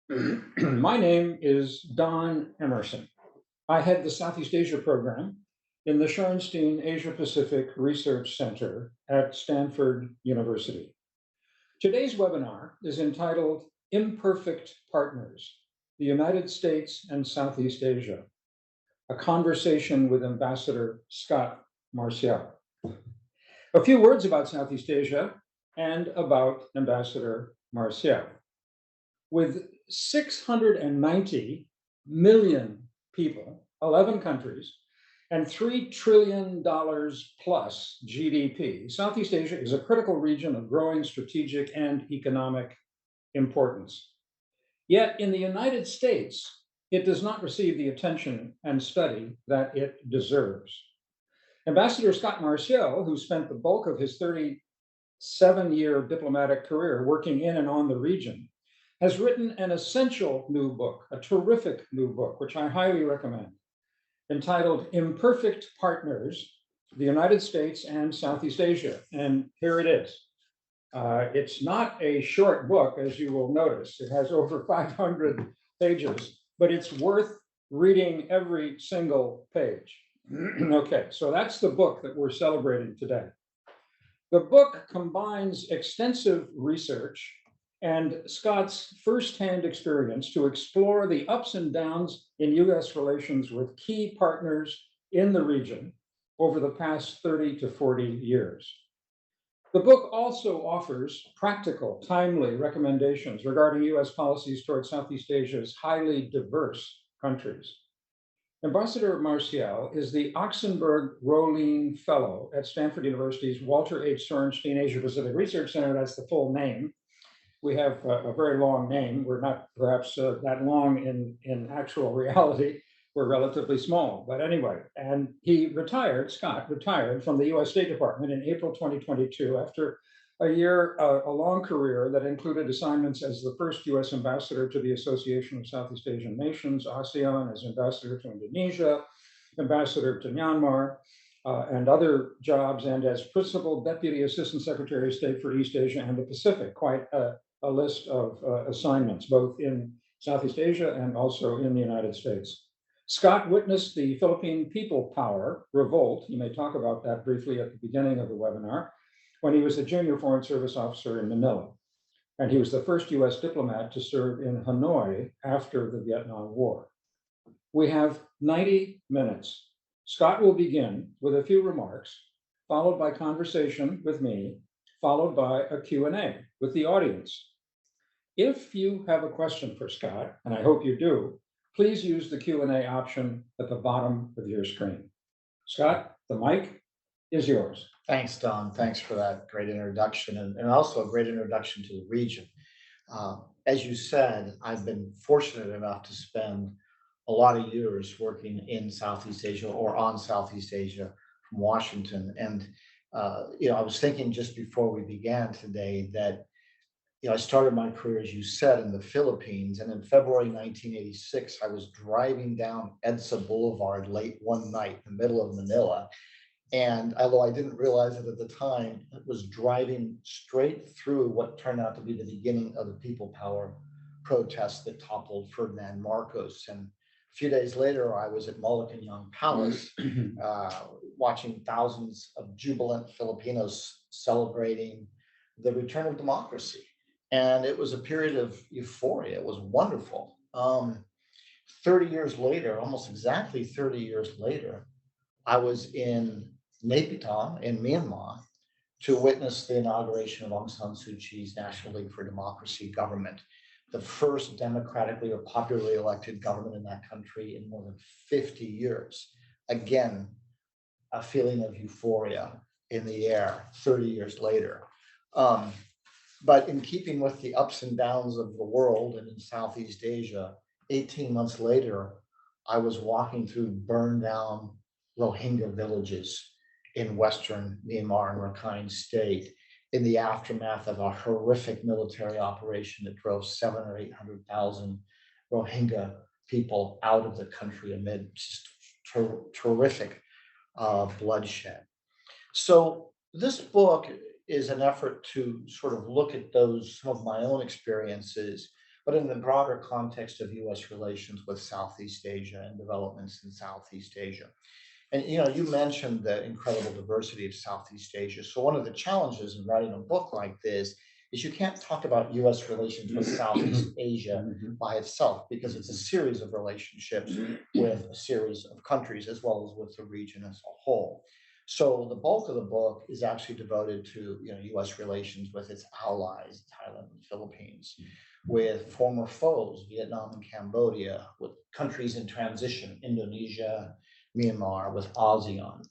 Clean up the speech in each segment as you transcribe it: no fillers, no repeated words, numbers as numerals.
My name is Don Emmerson. I head the Southeast Asia program in the Shorenstein Asia Pacific Research Center at Stanford University. Today's webinar is entitled Imperfect Partners, the United States and Southeast Asia, a conversation with Ambassador Scot Marciel. A few words about Southeast Asia and about Ambassador Marciel. With 690 million people, 11 countries, and $3 trillion plus GDP, Southeast Asia is a critical region of growing strategic and economic importance. Yet in the United States, it does not receive the attention and study that it deserves. Ambassador Scot Marciel, who spent the bulk of his 37-year diplomatic career working in and on the region, has written an essential new book, a terrific new book, which I highly recommend, entitled Imperfect Partners, the United States and Southeast Asia. And here it is. It's not a short book, as you will notice. It has over 500 pages, but it's worth reading every single page. Okay, so that's the book that we're celebrating today. The book combines extensive research and Scott's firsthand experience to explore the ups and downs in U.S. relations with key partners in the region over the past 30 to 40 years. The book also offers practical, timely recommendations regarding U.S. policies towards Southeast Asia's highly diverse countries. Ambassador Marciel is the Oxenberg-Rohlin Fellow at Stanford University's Walter H. Sorenstein Asia Pacific Research Center. That's the full name. We have a very long name. We're not perhaps that long in actual reality. We're relatively small, but anyway. And he retired, Scott retired from the U.S. State Department in April 2022 after a long career that included assignments as the first U.S. ambassador to the Association of Southeast Asian Nations, ASEAN, as ambassador to Indonesia, ambassador to Myanmar, and other jobs, and as principal deputy assistant secretary of state for East Asia and the Pacific. Quite a list of assignments, both in Southeast Asia and also in the United States. Scott witnessed the Philippine People Power revolt. You may talk about that briefly at the beginning of the webinar, when he was a junior Foreign Service officer in Manila. And he was the first US diplomat to serve in Hanoi after the Vietnam War. We have 90 minutes. Scott will begin with a few remarks, followed by conversation with me, followed by a Q&A with the audience. If you have a question for Scott, and I hope you do, please use the Q&A option at the bottom of your screen. Scott, the mic is yours. Thanks, Don. Thanks for that great introduction, and also a great introduction to the region. As you said, I've been fortunate enough to spend a lot of years working in Southeast Asia or on Southeast Asia from Washington. And I was thinking just before we began today that I started my career, as you said, in the Philippines. And in February 1986, I was driving down EDSA Boulevard late one night in the middle of Manila. And although I didn't realize it at the time, it was driving straight through what turned out to be the beginning of the People Power protests that toppled Ferdinand Marcos. And a few days later, I was at Malacanang Palace watching thousands of jubilant Filipinos celebrating the return of democracy. And it was a period of euphoria. It was wonderful. 30 years later, almost exactly 30 years later, I was in Naypyidaw in Myanmar to witness the inauguration of Aung San Suu Kyi's National League for Democracy government, the first democratically or popularly elected government in that country in more than 50 years. Again, a feeling of euphoria in the air 30 years later. But in keeping with the ups and downs of the world and in Southeast Asia, 18 months later, I was walking through burned down Rohingya villages in Western Myanmar and Rakhine State in the aftermath of a horrific military operation that drove 700,000 or 800,000 Rohingya people out of the country amid just terrific bloodshed. So this book is an effort to sort of look at some of my own experiences, but in the broader context of U.S. relations with Southeast Asia and developments in Southeast Asia. And you mentioned the incredible diversity of Southeast Asia. So one of the challenges in writing a book like this is you can't talk about U.S. relations with Southeast Asia by itself because it's a series of relationships with a series of countries as well as with the region as a whole. So the bulk of the book is actually devoted to U.S. relations with its allies, Thailand and Philippines, with former foes, Vietnam and Cambodia, with countries in transition, Indonesia, Myanmar, with ASEAN.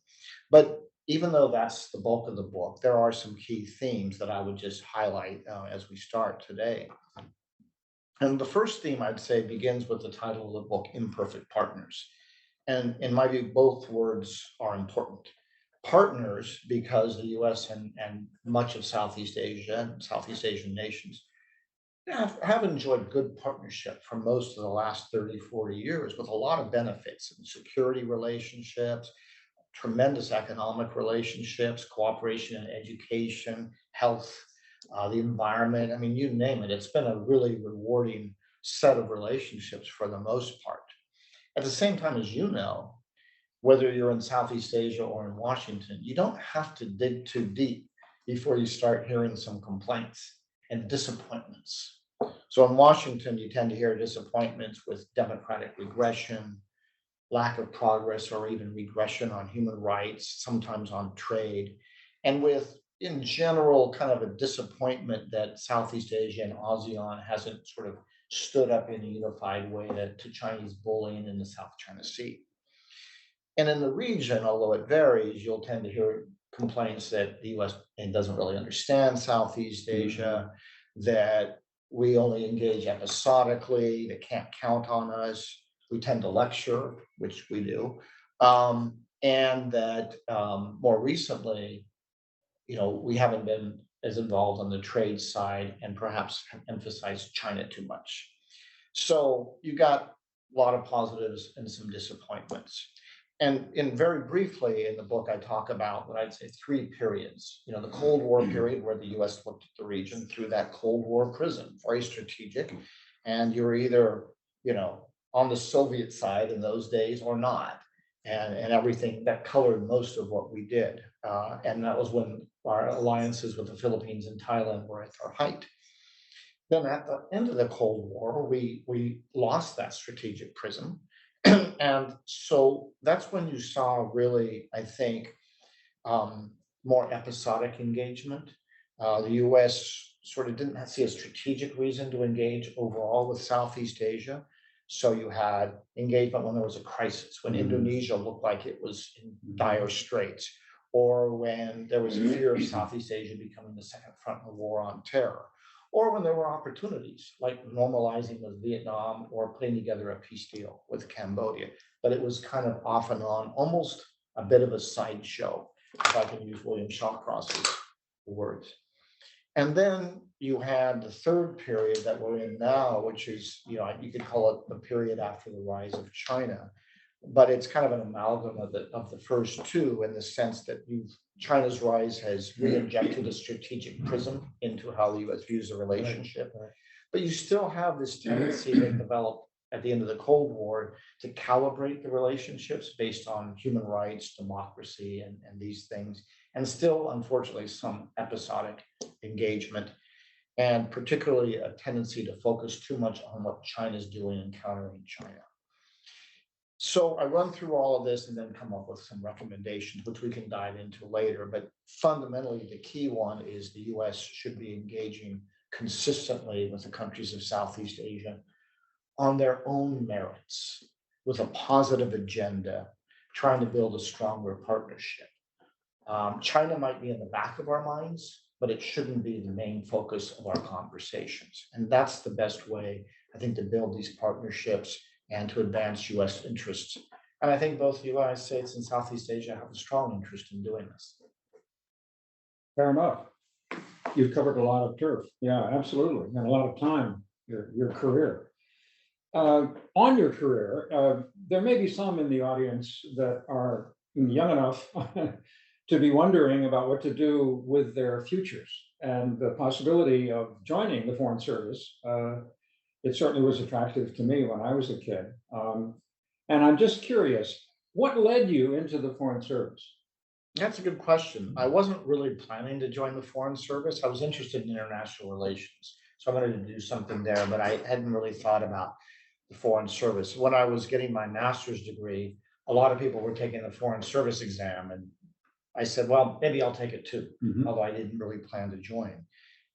But even though that's the bulk of the book, there are some key themes that I would just highlight as we start today. And the first theme I'd say begins with the title of the book, Imperfect Partners. And in my view, both words are important. Partners, because the US and much of Southeast Asia and Southeast Asian nations have enjoyed good partnership for most of the last 30, 40 years with a lot of benefits in security relationships, tremendous economic relationships, cooperation in education, health, the environment. I mean, you name it. It's been a really rewarding set of relationships for the most part. At the same time, as you know, whether you're in Southeast Asia or in Washington, you don't have to dig too deep before you start hearing some complaints and disappointments. So in Washington, you tend to hear disappointments with democratic regression, lack of progress, or even regression on human rights, sometimes on trade, and with, in general, kind of a disappointment that Southeast Asia and ASEAN hasn't sort of stood up in a unified way to Chinese bullying in the South China Sea. And in the region, although it varies, you'll tend to hear complaints that the U.S. doesn't really understand Southeast Asia, that we only engage episodically, they can't count on us, we tend to lecture, which we do, and that more recently, we haven't been as involved on the trade side and perhaps have emphasized China too much. So you got a lot of positives and some disappointments. And very briefly in the book, I talk about what I'd say three periods. The Cold War period, where the U.S. looked at the region through that Cold War prism, very strategic, and you're either, on the Soviet side in those days or not, and everything that colored most of what we did. And that was when our alliances with the Philippines and Thailand were at their height. Then at the end of the Cold War, we lost that strategic prism. And so that's when you saw really, I think, more episodic engagement. The US sort of didn't see a strategic reason to engage overall with Southeast Asia. So you had engagement when there was a crisis, when Indonesia looked like it was in dire straits, or when there was a fear of Southeast Asia becoming the second front in the war on terror, or when there were opportunities like normalizing with Vietnam or putting together a peace deal with Cambodia. But it was kind of off and on, almost a bit of a sideshow, if I can use William Shawcross's words. And then you had the third period that we're in now, which is, you could call it the period after the rise of China, but it's kind of an amalgam of the first two, in the sense that China's rise has re-injected a strategic prism into how the U.S. views the relationship. Right. But you still have this tendency that developed at the end of the Cold War to calibrate the relationships based on human rights, democracy, and these things, and still, unfortunately, some episodic engagement, and particularly a tendency to focus too much on what China's doing and countering China. So I run through all of this and then come up with some recommendations, which we can dive into later. But fundamentally, the key one is the U.S. should be engaging consistently with the countries of Southeast Asia on their own merits, with a positive agenda, trying to build a stronger partnership. China might be in the back of our minds, but it shouldn't be the main focus of our conversations. And that's the best way, I think, to build these partnerships and to advance U.S. interests. And I think both the United States and Southeast Asia have a strong interest in doing this. Fair enough. You've covered a lot of turf. Yeah, absolutely. And a lot of time, your career. On your career, there may be some in the audience that are young enough to be wondering about what to do with their futures and the possibility of joining the Foreign Service It certainly was attractive to me when I was a kid. And I'm just curious, what led you into the Foreign Service? That's a good question. I wasn't really planning to join the Foreign Service. I was interested in international relations. So I wanted to do something there, but I hadn't really thought about the Foreign Service. When I was getting my master's degree, a lot of people were taking the Foreign Service exam, and I said, well, maybe I'll take it too, Mhm. although I didn't really plan to join.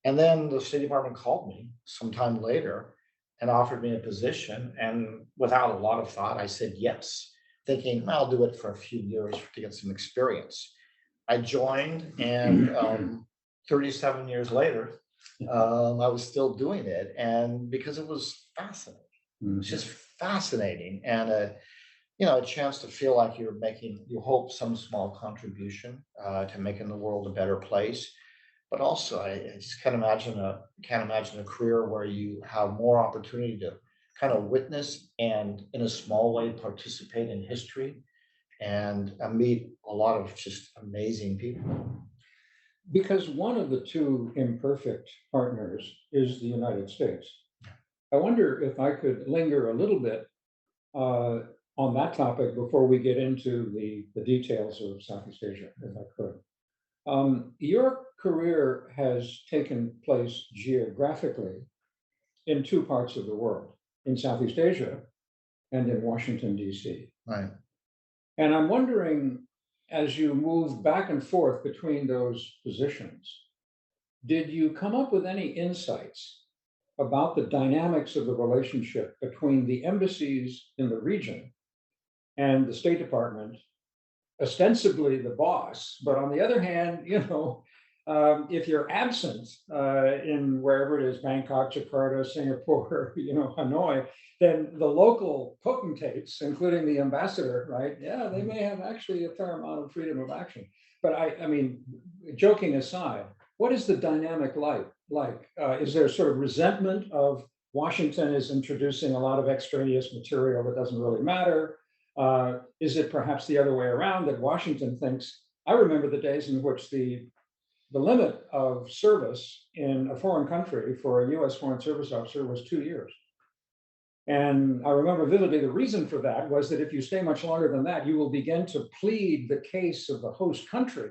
And then the State Department called me sometime later and offered me a position. And without a lot of thought, I said yes, thinking I'll do it for a few years to get some experience. I joined, and 37 years later, I was still doing it, and because it was fascinating. It's Mhm. just fascinating, and a chance to feel like you're making, you hope, some small contribution to making the world a better place. But also, I just can't imagine a career where you have more opportunity to kind of witness and, in a small way, participate in history and meet a lot of just amazing people. Because one of the two imperfect partners is the United States. I wonder if I could linger a little bit uh, on that topic before we get into the details of Southeast Asia, if I could. Your career has taken place geographically in two parts of the world, in Southeast Asia and in Washington, D.C. Right. And I'm wondering, as you move back and forth between those positions, did you come up with any insights about the dynamics of the relationship between the embassies in the region and the State Department, ostensibly the boss, but on the other hand, if you're absent in wherever it is, Bangkok, Jakarta, Singapore, Hanoi, then the local potentates, including the ambassador, right? Yeah, they may have actually a fair amount of freedom of action. But I mean, joking aside, what is the dynamic like? Is there sort of resentment of Washington is introducing a lot of extraneous material that doesn't really matter? Is it perhaps the other way around that Washington thinks? I remember the days in which the limit of service in a foreign country for a U.S. Foreign Service officer was 2 years. And I remember vividly the reason for that was that if you stay much longer than that, you will begin to plead the case of the host country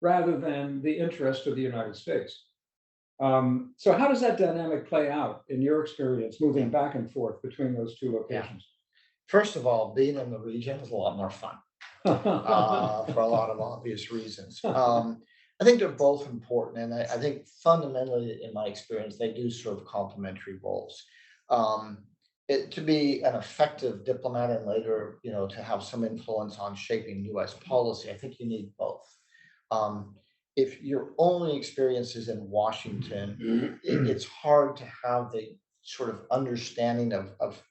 rather than the interest of the United States. So how does that dynamic play out in your experience, moving back and forth between those two Yeah. locations? First of all, being in the region is a lot more fun for a lot of obvious reasons. I think they're both important, and I think fundamentally, in my experience, they do serve complementary roles. Um, to be an effective diplomat and later, to have some influence on shaping U.S. policy, I think you need both. Um, if your only experience is in Washington, it's hard to have the sort of understanding of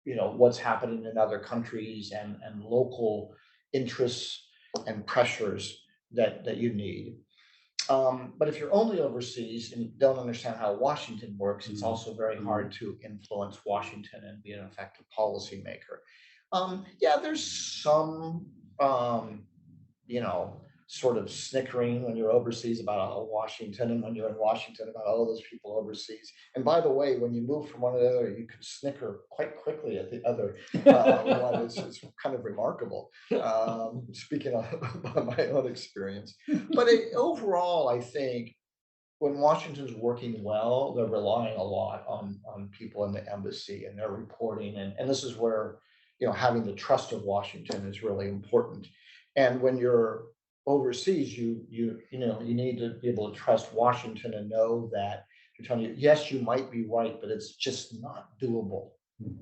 what's happening in other countries and local interests and pressures that you need. But if you're only overseas and don't understand how Washington works, it's also very hard to influence Washington and be an effective policymaker. Yeah, there's some you know, sort of snickering when you're overseas about Washington, and when you're in Washington about all those people overseas. And by the way, when you move from one to the other, you can snicker quite quickly at the other one. It's kind of remarkable. Speaking of my own experience, but overall, I think when Washington's working well, they're relying a lot on people in the embassy and their reporting, and this is where having the trust of Washington is really important. And when you're overseas, you need to be able to trust Washington and know that you're telling you, yes, you might be right, but it's just not doable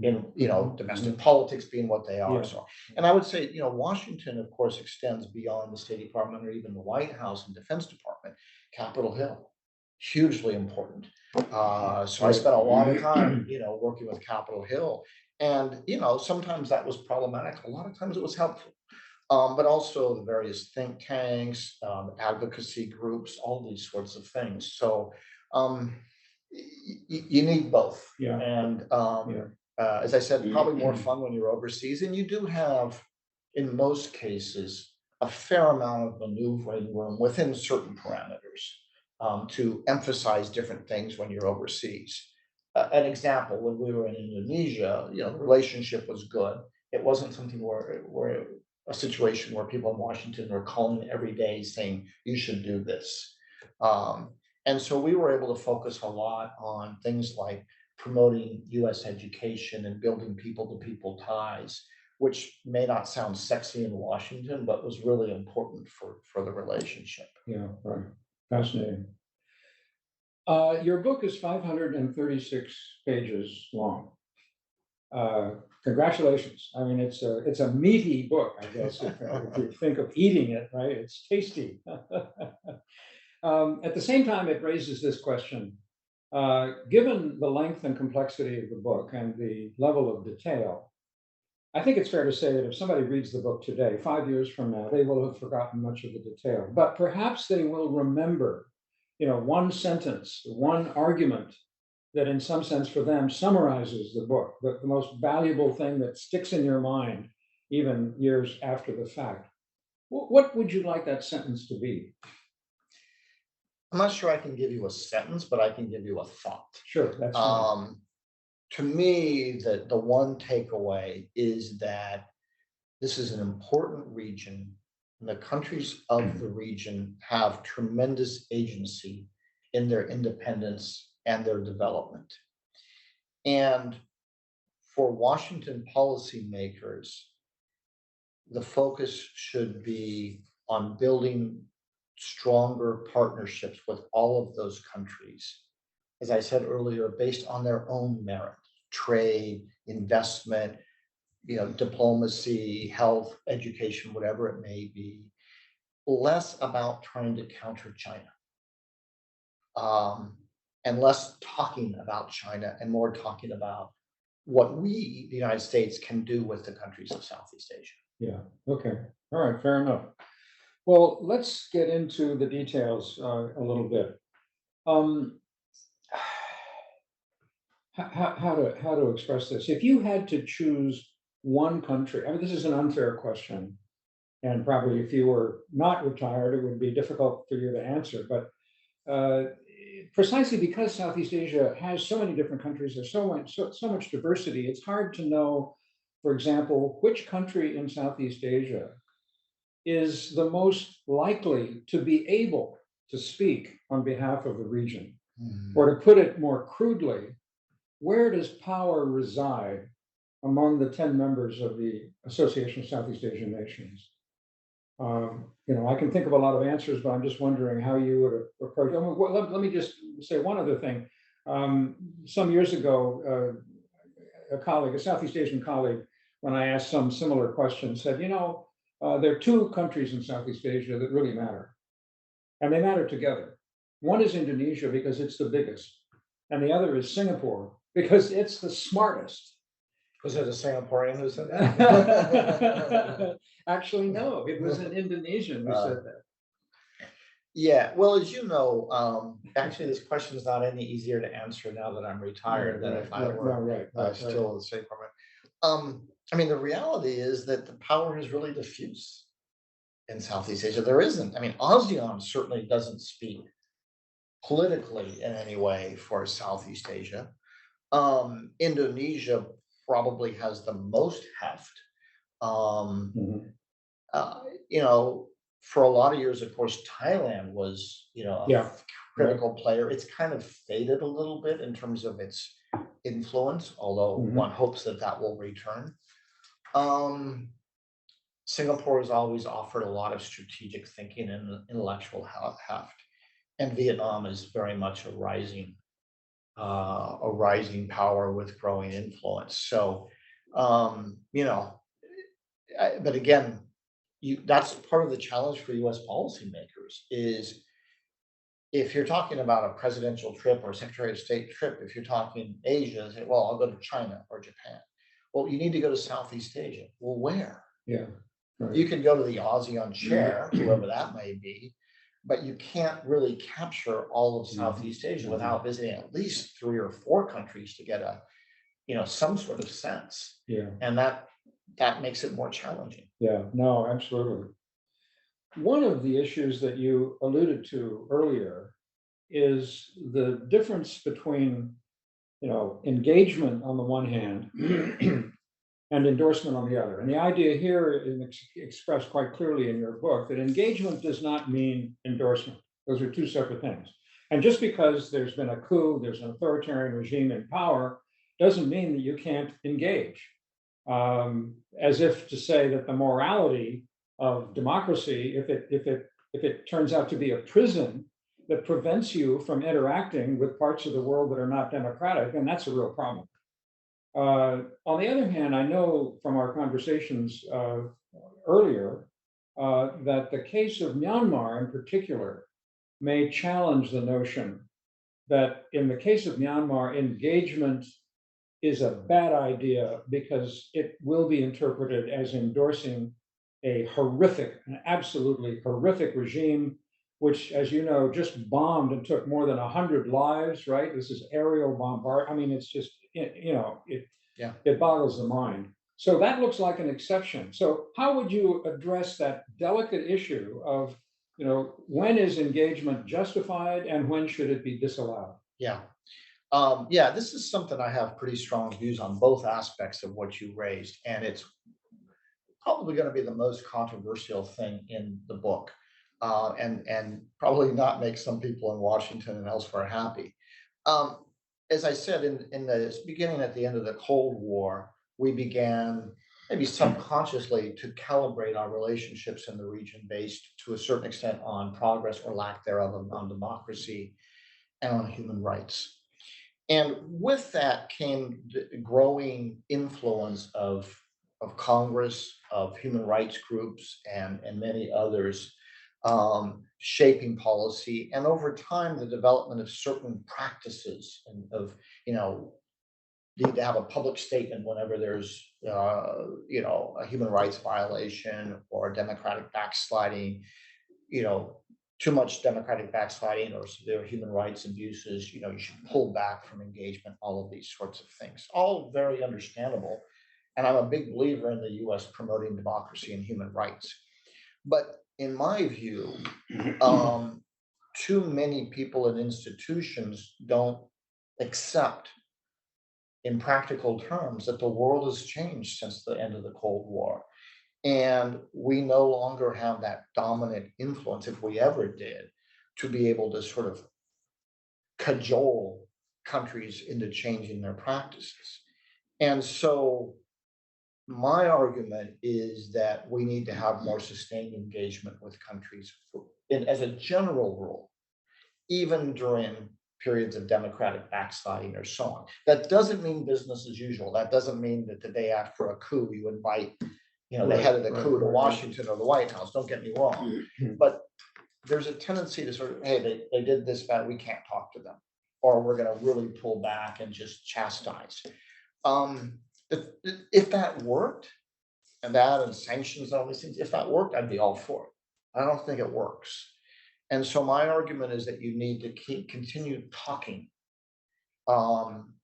in domestic politics being what they are. Yeah. So, and I would say Washington, of course, extends beyond the State Department or even the White House and Defense Department. Capitol Hill, hugely important. So I spent a lot of time, working with Capitol Hill, and sometimes that was problematic. A lot of times it was helpful. But also the various think tanks, advocacy groups, all these sorts of things. So you need both. Yeah. And Yeah. as I said, probably more fun when you're overseas, and you do have, in most cases, a fair amount of maneuvering room within certain parameters to emphasize different things when you're overseas. an example, when we were in Indonesia, the relationship was good. It wasn't something where a situation where people in Washington were calling every day saying, you should do this. Um, and so we were able to focus a lot on things like promoting US education and building people to people ties, which may not sound sexy in Washington, but was really important for the relationship. Yeah, right. Fascinating. Your book is 536 pages long. Congratulations. I mean, it's a meaty book, I guess, if you think of eating it, right? It's tasty. At the same time, it raises this question. Given the length and complexity of the book and the level of detail, I think it's fair to say that if somebody reads the book today, 5 years from now, they will have forgotten much of the detail, but perhaps they will remember, one sentence, one argument that in some sense for them summarizes the book, the most valuable thing that sticks in your mind, even years after the fact. What would you like that sentence to be? I'm not sure I can give you a sentence, but I can give you a thought. Sure, that's fine. To me, the one takeaway is that this is an important region, and the countries of the region have tremendous agency in their independence and their development. And for Washington policymakers, the focus should be on building stronger partnerships with all of those countries, as I said earlier, based on their own merit, trade, investment, diplomacy, health, education, whatever it may be, less about trying to counter China, and less talking about China and more talking about what we, the United States, can do with the countries of Southeast Asia. Yeah, okay. All right, fair enough. Well, let's get into the details a little bit. How to express this? If you had to choose one country, I mean, this is an unfair question, and probably if you were not retired, it would be difficult for you to answer. But precisely because Southeast Asia has so many different countries, there's so much diversity. It's hard to know, for example, which country in Southeast Asia is the most likely to be able to speak on behalf of the region. Or to put it more crudely, where does power reside among the 10 members of the Association of Southeast Asian Nations? I can think of a lot of answers, but I'm just wondering how you would approach. Let me just say one other thing. Some years ago, a Southeast Asian colleague, when I asked some similar question, said, there are two countries in Southeast Asia that really matter, and they matter together. One is Indonesia because it's the biggest, and the other is Singapore because it's the smartest. Was it a Singaporean who said that? Actually, no, it was an Indonesian who said that. Yeah, well, as you know, actually, this question is not any easier to answer now that I'm retired than if I were still in the State Department. I mean, the reality is that the power is really diffuse in Southeast Asia. There isn't. I mean, ASEAN certainly doesn't speak politically in any way for Southeast Asia. Indonesia probably has the most heft. For a lot of years, of course, Thailand was, a critical player. It's kind of faded a little bit in terms of its influence, although one hopes that will return. Singapore has always offered a lot of strategic thinking and intellectual heft, and Vietnam is very much a rising power with growing influence. So, but again, that's part of the challenge for U.S. policymakers is if you're talking about a presidential trip or a Secretary of State trip, if you're talking Asia, say, well, I'll go to China or Japan. Well, you need to go to Southeast Asia. Well, where? Yeah. Right. You can go to the ASEAN chair, whoever that may be, but you can't really capture all of Southeast Asia without visiting at least 3 or 4 countries to get some sort of sense. Yeah. And that makes it more challenging. Yeah, no, absolutely. One of the issues that you alluded to earlier is the difference between engagement on the one hand and endorsement on the other. And the idea here is expressed quite clearly in your book that engagement does not mean endorsement. Those are two separate things. And just because there's been a coup, there's an authoritarian regime in power, doesn't mean that you can't engage. As if to say that the morality of democracy, if it turns out to be a prison that prevents you from interacting with parts of the world that are not democratic, then that's a real problem. On the other hand, I know from our conversations earlier that the case of Myanmar in particular may challenge the notion that in the case of Myanmar, engagement is a bad idea because it will be interpreted as endorsing a horrific, an absolutely horrific regime, which, as you know, just bombed and took more than 100 lives, right? This is aerial bombard. I mean, it's just, Yeah. it boggles the mind. So that looks like an exception. So how would you address that delicate issue of, when is engagement justified and when should it be disallowed? Yeah. This is something I have pretty strong views on both aspects of what you raised, and it's probably going to be the most controversial thing in the book, and probably not make some people in Washington and elsewhere happy. Um, as I said in the beginning, at the end of the Cold War, we began maybe subconsciously to calibrate our relationships in the region based to a certain extent on progress or lack thereof on democracy and on human rights. And with that came the growing influence of Congress, of human rights groups, and many others shaping policy. And over time, the development of certain practices and of, need to have a public statement whenever there's, a human rights violation or a democratic backsliding, you know, too much democratic backsliding or severe human rights abuses, you should pull back from engagement, all of these sorts of things, all very understandable. And I'm a big believer in the US promoting democracy and human rights. But in my view, um, too many people and institutions don't accept in practical terms that the world has changed since the end of the Cold War. And we no longer have that dominant influence, if we ever did, to be able to sort of cajole countries into changing their practices. And so my argument is that we need to have more sustained engagement with countries as a general rule, even during periods of democratic backsliding or so on. That doesn't mean business as usual. That doesn't mean that the day after a coup, you invite the head of the coup to Washington or the White House. Don't get me wrong. But there's a tendency to sort of, hey, they did this bad, we can't talk to them, or we're going to really pull back and just chastise. If that worked, and sanctions and all these things, if that worked, I'd be all for it. I don't think it works. And so my argument is that you need to continue talking.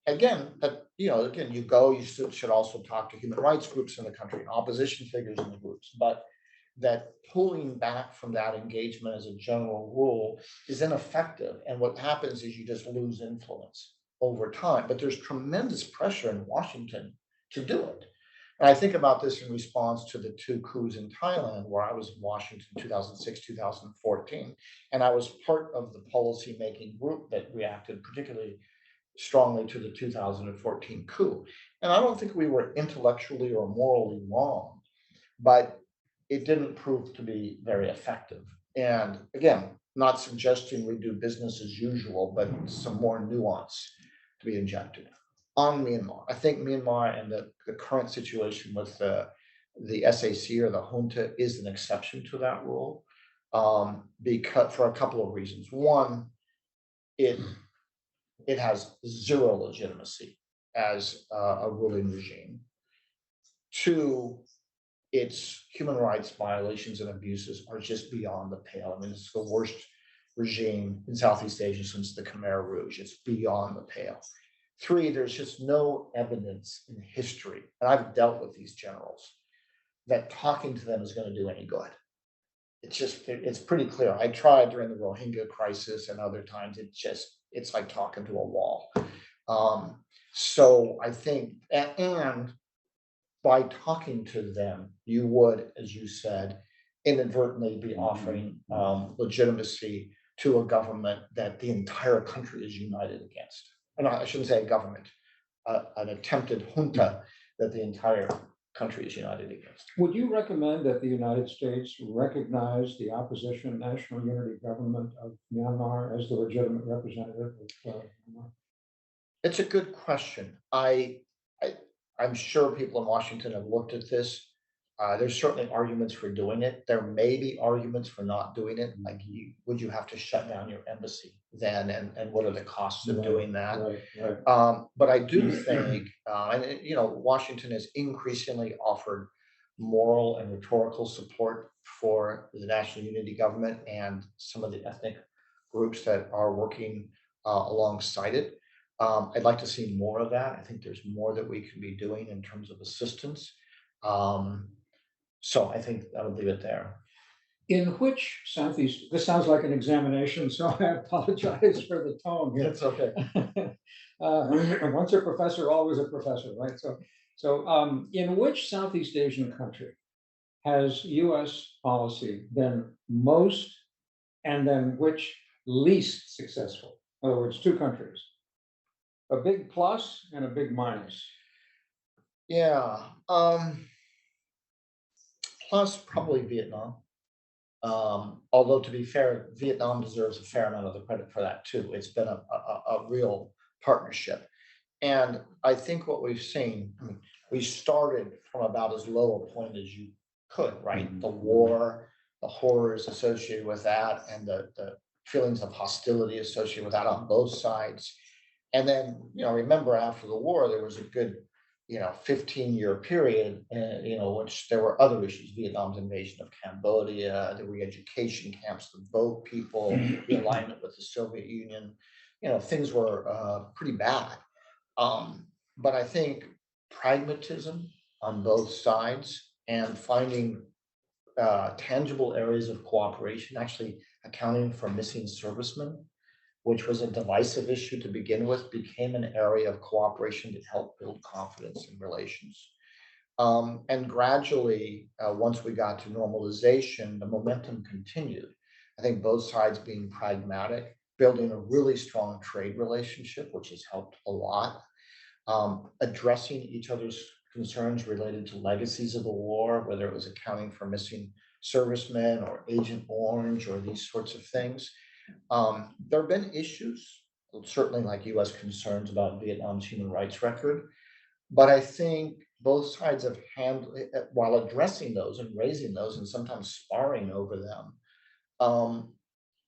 Again, you should also talk to human rights groups in the country and opposition figures in the groups, but that pulling back from that engagement as a general rule is ineffective. And what happens is you just lose influence over time. But there's tremendous pressure in Washington to do it. And I think about this in response to the two coups in Thailand, where I was in Washington 2006, 2014, and I was part of the policy-making group that reacted particularly strongly to the 2014 coup. And I don't think we were intellectually or morally wrong, but it didn't prove to be very effective. And again, not suggesting we do business as usual, but some more nuance to be injected. On Myanmar, I think Myanmar and the current situation with the SAC or the junta is an exception to that rule, because for a couple of reasons. One, it has zero legitimacy as a ruling regime. Two, its human rights violations and abuses are just beyond the pale. I mean, it's the worst regime in Southeast Asia since the Khmer Rouge. It's beyond the pale. Three, there's just no evidence in history, and I've dealt with these generals, that talking to them is going to do any good. It's pretty clear. I tried during the Rohingya crisis and other times. It's like talking to a wall. So I think, and by talking to them, you would, as you said, inadvertently be offering legitimacy to a government that the entire country is united against. And I shouldn't say a government, an attempted junta that the entire country is united against. Would you recommend that the United States recognize the opposition National Unity Government of Myanmar as the legitimate representative of Myanmar? It's a good question. I, I'm sure people in Washington have looked at this. There's certainly arguments for doing it. There may be arguments for not doing it. Like, would you have to shut down your embassy then? And what are the costs of doing that? Right. But I do think, Washington has increasingly offered moral and rhetorical support for the national unity government and some of the ethnic groups that are working alongside it. I'd like to see more of that. I think there's more that we can be doing in terms of assistance. Um, so I think I would leave it there. In which Southeast, this sounds like an examination, so I apologize for the tone here. It's okay. Once a professor, always a professor, right? So in which Southeast Asian country has US policy been most, and then which least successful? In other words, two countries, a big plus and a big minus. Yeah. Plus probably Vietnam. Although to be fair, Vietnam deserves a fair amount of the credit for that too. It's been a real partnership. And I think what we've seen, I mean, we started from about as low a point as you could, right? The war, the horrors associated with that, and the feelings of hostility associated with that on both sides. And then, remember after the war, there was a good 15-year period, which there were other issues: Vietnam's invasion of Cambodia, the re-education camps, the boat people, the alignment with the Soviet Union. Things were pretty bad. But I think pragmatism on both sides and finding tangible areas of cooperation, actually accounting for missing servicemen, which was a divisive issue to begin with, became an area of cooperation that helped build confidence in relations. And gradually, once we got to normalization, the momentum continued. I think both sides being pragmatic, building a really strong trade relationship, which has helped a lot, addressing each other's concerns related to legacies of the war, whether it was accounting for missing servicemen or Agent Orange or these sorts of things. There have been issues, certainly like US concerns about Vietnam's human rights record, but I think both sides have handled, while addressing those and raising those and sometimes sparring over them,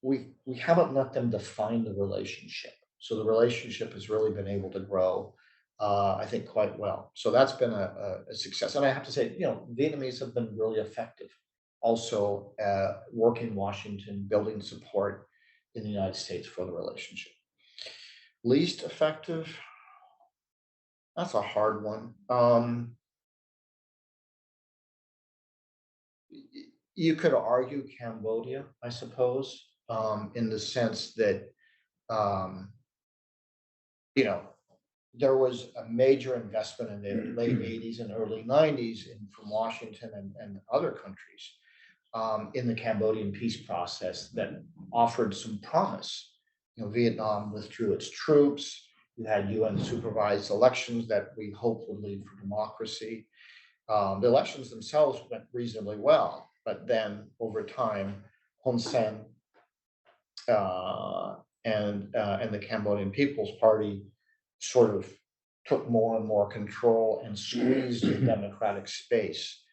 we haven't let them define the relationship. So the relationship has really been able to grow, I think, quite well. So that's been a success. And I have to say, Vietnamese have been really effective also working Washington, building support in the United States for the relationship. Least effective, that's a hard one. You could argue Cambodia, I suppose, in the sense that, there was a major investment in the late 80s and early 90s from Washington and other countries in the Cambodian peace process that offered some promise. Vietnam withdrew its troops. You had UN supervised elections that we hoped would lead for democracy. The elections themselves went reasonably well, but then over time, Hun Sen and the Cambodian People's Party sort of took more and more control and squeezed the democratic space.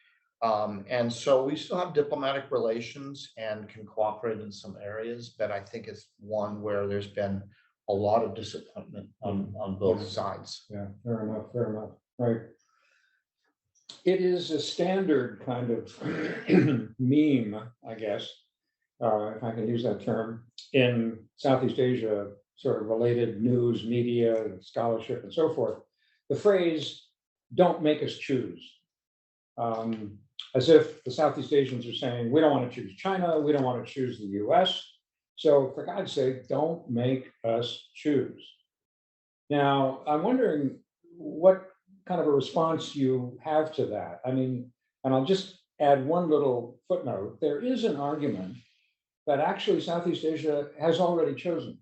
And so we still have diplomatic relations and can cooperate in some areas, but I think it's one where there's been a lot of disappointment on both sides. Yeah, fair enough. Right. It is a standard kind of meme, I guess, if I can use that term, in Southeast Asia, sort of related news, media, and scholarship, and so forth. The phrase, "Don't make us choose." As if the Southeast Asians are saying, we don't want to choose China, we don't want to choose the US. So for God's sake, don't make us choose. Now, I'm wondering what kind of a response you have to that. I mean, and I'll just add one little footnote. There is an argument that actually Southeast Asia has already chosen.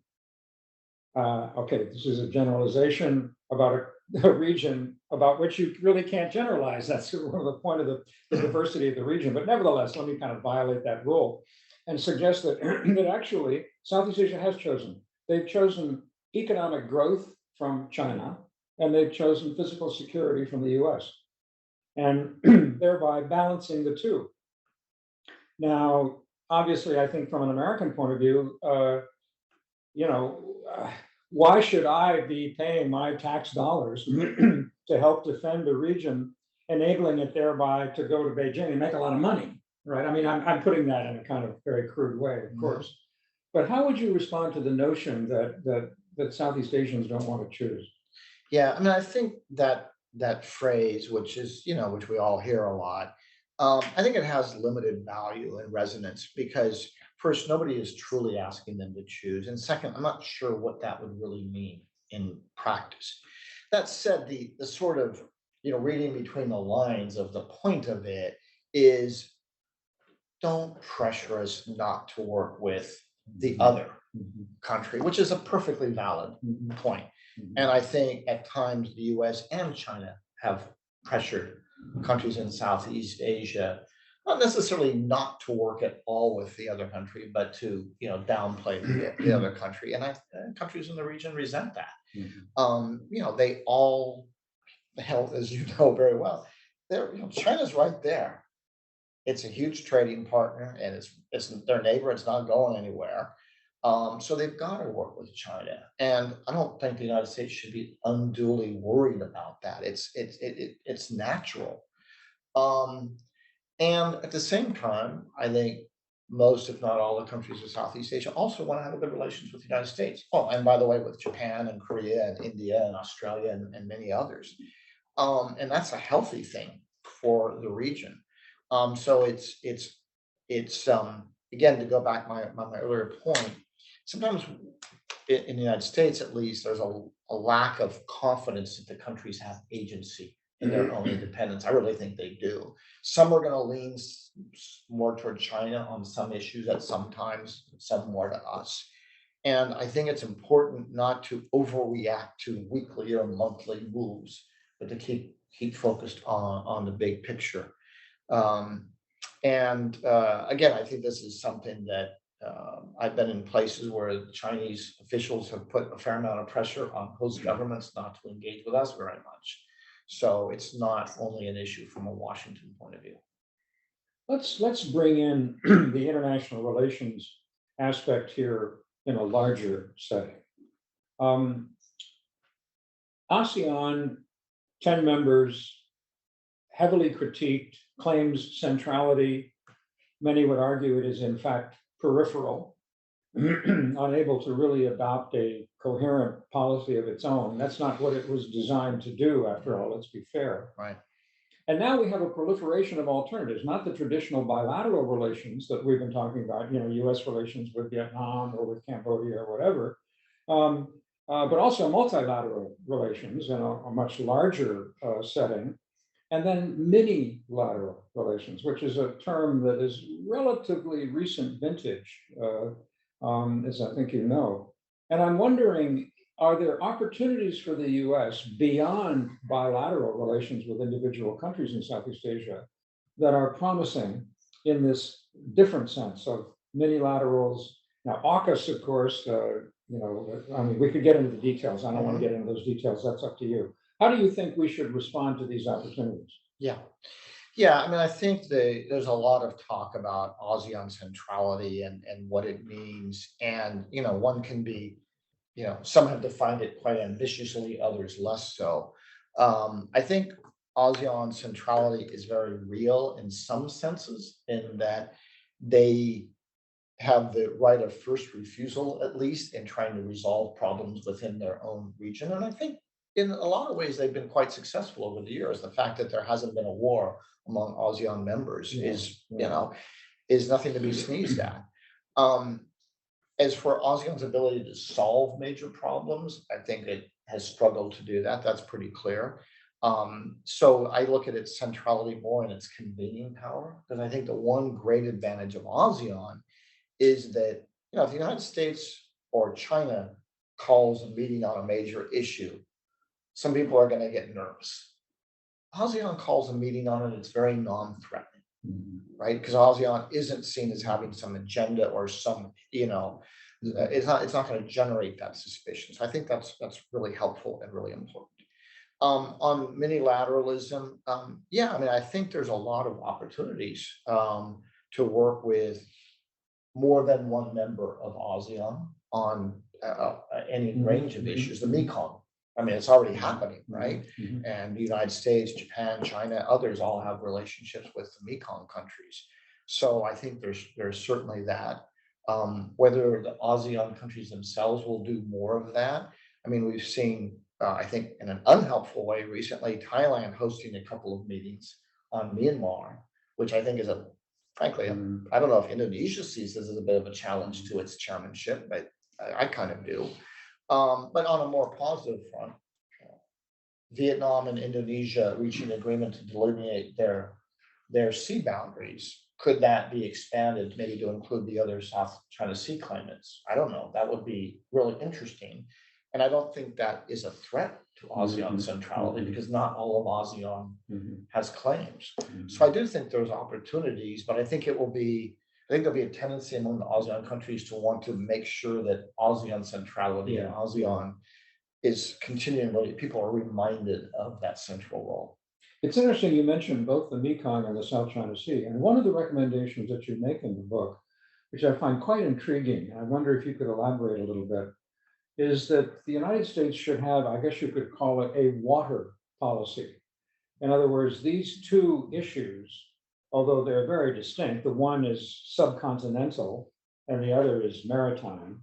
Okay, this is a generalization about a region about which you really can't generalize. That's one of the point of the diversity of the region. But nevertheless, let me kind of violate that rule and suggest that, that actually Southeast Asia has chosen. They've chosen economic growth from China, and they've chosen physical security from the US, and thereby balancing the two. Now, obviously, I think from an American point of view, you know, why should I be paying my tax dollars to help defend a region, enabling it thereby to go to Beijing and make a lot of money, right? I mean, I'm putting that in a kind of very crude way, of course. But how would you respond to the notion that Southeast Asians don't want to choose? Yeah, I mean, I think that phrase, which is, which we all hear a lot, I think it has limited value and resonance because first, nobody is truly asking them to choose, and second, I'm not sure what that would really mean in practice. That said, the sort of reading between the lines of the point of it is don't pressure us not to work with the other country, which is a perfectly valid point. And I think at times the US and China have pressured countries in Southeast Asia, not necessarily not to work at all with the other country, but to downplay the other country. And countries in the region resent that. They all, hell, as you know very well, China's right there. It's a huge trading partner, and it's their neighbor. It's not going anywhere. So they've got to work with China, and I don't think the United States should be unduly worried about that. It's natural, and at the same time, I think most, if not all, the countries of Southeast Asia also want to have good relations with the United States. Oh, and by the way, with Japan and Korea and India and Australia and many others, and that's a healthy thing for the region. So it's again, to go back my earlier point, sometimes in the United States, at least, there's a lack of confidence that the countries have agency in their own independence. I really think they do. Some are going to lean more toward China on some issues at some times, some more to us. And I think it's important not to overreact to weekly or monthly moves, but to keep focused on the big picture. Again, I think this is something that I've been in places where Chinese officials have put a fair amount of pressure on host governments not to engage with us very much. So it's not only an issue from a Washington point of view. Let's bring in the international relations aspect here in a larger setting. ASEAN, 10 members, heavily critiqued, claims centrality. Many would argue it is in fact peripheral, unable to really adopt a coherent policy of its own. That's not what it was designed to do, after all, let's be fair. Right. And now we have a proliferation of alternatives, not the traditional bilateral relations that we've been talking about, US relations with Vietnam or with Cambodia or whatever, but also multilateral relations in a much larger setting. And then mini-lateral relations, which is a term that is relatively recent vintage, as I think you know. And I'm wondering, are there opportunities for the US beyond bilateral relations with individual countries in Southeast Asia that are promising in this different sense of mini-laterals? Now, AUKUS, of course, I mean, we could get into the details. I don't want to get into those details. That's up to you. How do you think we should respond to these opportunities? Yeah. I mean, I think there's a lot of talk about ASEAN centrality and what it means. And, one can be, some have defined it quite ambitiously, others less so. I think ASEAN centrality is very real in some senses, in that they have the right of first refusal, at least, in trying to resolve problems within their own region. And I think in a lot of ways, they've been quite successful over the years. The fact that there hasn't been a war among ASEAN members is nothing to be sneezed at. as for ASEAN's ability to solve major problems, I think it has struggled to do that. That's pretty clear. So I look at its centrality more in its convening power, because I think the one great advantage of ASEAN is that, if the United States or China calls a meeting on a major issue, some people are going to get nervous. ASEAN calls a meeting on it, it's very non-threatening, right? Because ASEAN isn't seen as having some agenda or some, it's not going to generate that suspicion. So I think that's really helpful and really important. On minilateralism, yeah, I mean, I think there's a lot of opportunities to work with more than one member of ASEAN on any range of issues. The Mekong, I mean, it's already happening, right? And the United States, Japan, China, others all have relationships with the Mekong countries. So I think there's certainly that. Whether the ASEAN countries themselves will do more of that. I mean, we've seen, I think in an unhelpful way recently, Thailand hosting a couple of meetings on Myanmar, which I think is frankly, I don't know if Indonesia sees this as a bit of a challenge to its chairmanship, but I kind of do. But on a more positive front, Vietnam and Indonesia reaching agreement to delineate their sea boundaries. Could that be expanded maybe to include the other South China Sea claimants? I don't know. That would be really interesting. And I don't think that is a threat to ASEAN centrality, because not all of ASEAN has claims. So I do think there's opportunities, but I think there'll be a tendency among the ASEAN countries to want to make sure that ASEAN centrality and ASEAN is continuing. People are reminded of that central role. It's interesting you mentioned both the Mekong and the South China Sea. And one of the recommendations that you make in the book, which I find quite intriguing, and I wonder if you could elaborate a little bit, is that the United States should have, I guess you could call it, a water policy. In other words, these two issues, although they're very distinct, the one is subcontinental and the other is maritime,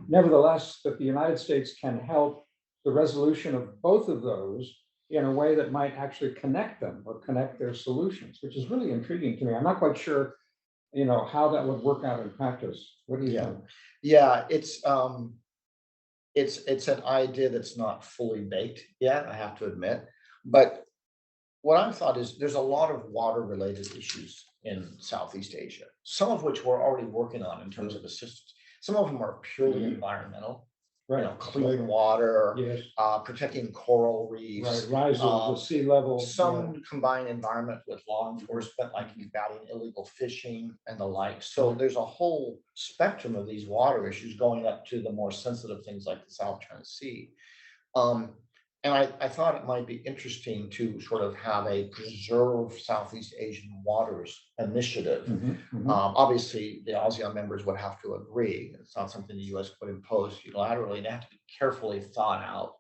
nevertheless, that the United States can help the resolution of both of those in a way that might actually connect them or connect their solutions, which is really intriguing to me. I'm not quite sure, how that would work out in practice. What do you think? Yeah, it's an idea that's not fully baked yet, I have to admit. But what I've thought is there's a lot of water-related issues in Southeast Asia, some of which we're already working on in terms of assistance. Some of them are purely environmental, clean water, protecting coral reefs, rise of the sea level. Some combine environment with law enforcement, like combating illegal fishing and the like. So there's a whole spectrum of these water issues going up to the more sensitive things like the South China Sea. And I thought it might be interesting to sort of have a preserve Southeast Asian waters initiative. Obviously, the ASEAN members would have to agree. It's not something the U.S. could impose unilaterally, and they have to be carefully thought out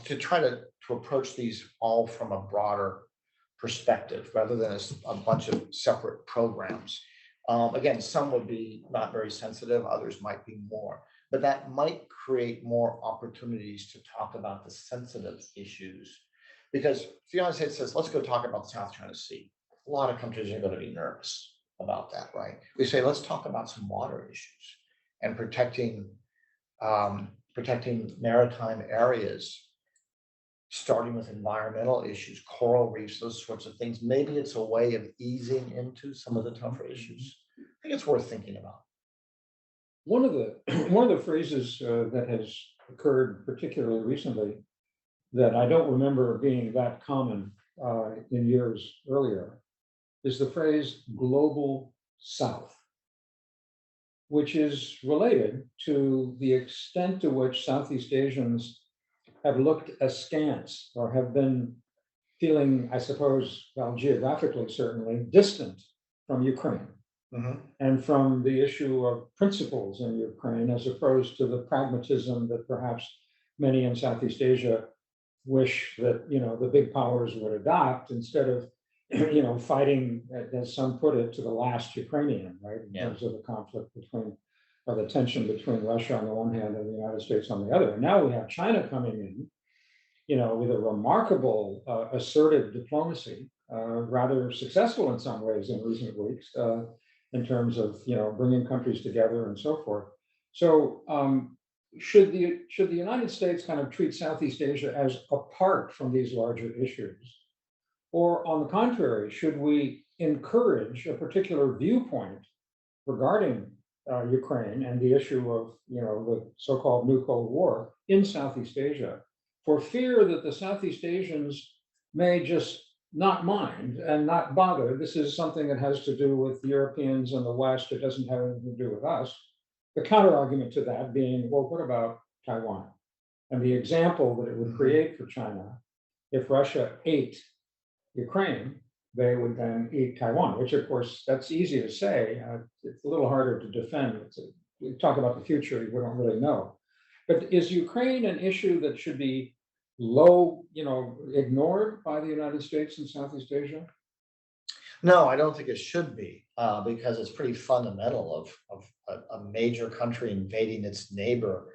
to try to approach these all from a broader perspective rather than a bunch of separate programs. Again, some would be not very sensitive, others might be more. But that might create more opportunities to talk about the sensitive issues. Because if the United States says, let's go talk about the South China Sea, a lot of countries are going to be nervous about that, right? We say, let's talk about some water issues and protecting maritime areas, starting with environmental issues, coral reefs, those sorts of things. Maybe it's a way of easing into some of the tougher issues. I think it's worth thinking about. One of the phrases that has occurred particularly recently that I don't remember being that common in years earlier is the phrase global South, which is related to the extent to which Southeast Asians have looked askance or have been feeling, I suppose, well, geographically certainly, distant from Ukraine. And from the issue of principles in Ukraine, as opposed to the pragmatism that perhaps many in Southeast Asia wish that the big powers would adopt, instead of fighting, as some put it, to the last Ukrainian, right? In terms of the conflict or the tension between Russia on the one hand and the United States on the other. And now we have China coming in, with a remarkable assertive diplomacy, rather successful in some ways in recent weeks. In terms of bringing countries together and so forth. So should the United States kind of treat Southeast Asia as apart from these larger issues? Or on the contrary, should we encourage a particular viewpoint regarding Ukraine and the issue of, the so-called new Cold War in Southeast Asia, for fear that the Southeast Asians may just not mind and not bother? This is something that has to do with Europeans and the West. It doesn't have anything to do with us. The counter argument to that being, well, what about Taiwan? And the example that it would create for China if Russia ate Ukraine, they would then eat Taiwan, which of course, that's easy to say. It's a little harder to defend. We talk about the future, we don't really know. But is Ukraine an issue that should be ignored by the United States and Southeast Asia? No, I don't think it should be, because it's pretty fundamental of a major country invading its neighbor,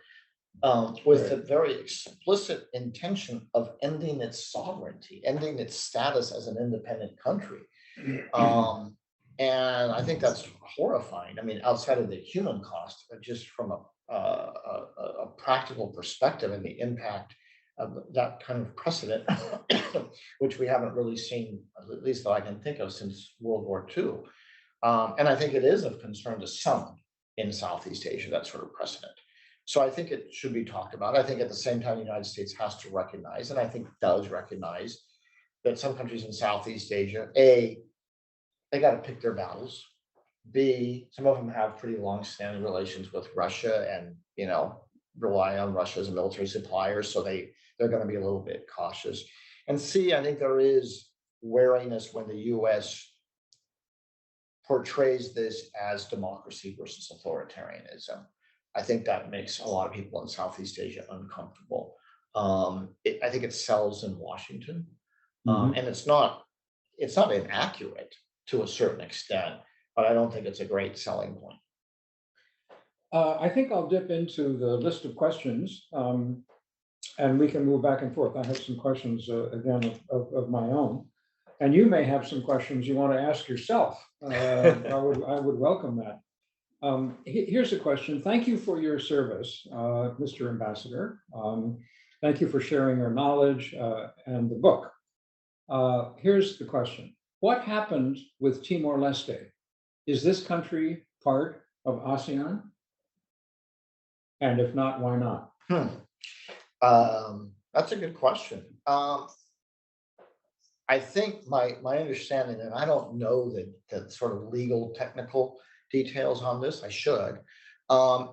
with the very explicit intention of ending its sovereignty, ending its status as an independent country. And I think that's horrifying. I mean, outside of the human cost, but just from a practical perspective and the impact of that kind of precedent, which we haven't really seen, at least that I can think of, since World War II. And I think it is of concern to some in Southeast Asia, that sort of precedent. So I think it should be talked about. I think at the same time, the United States has to recognize, and I think does recognize, that some countries in Southeast Asia, A, they got to pick their battles. B, some of them have pretty long-standing relations with Russia and, rely on Russia as a military supplier. So they're going to be a little bit cautious. And C, I think there is wariness when the U.S. portrays this as democracy versus authoritarianism. I think that makes a lot of people in Southeast Asia uncomfortable. I think it sells in Washington, and it's not inaccurate to a certain extent, but I don't think it's a great selling point. I think I'll dip into the list of questions, and we can move back and forth. I have some questions again of my own, and you may have some questions you want to ask yourself. I would welcome that. Here's a question. Thank you for your service, Mr. Ambassador. Thank you for sharing your knowledge and the book. Here's the question. What happened with Timor-Leste? Is this country part of ASEAN? And if not, why not? That's a good question. I think my understanding, and I don't know the sort of legal technical details on this, I should,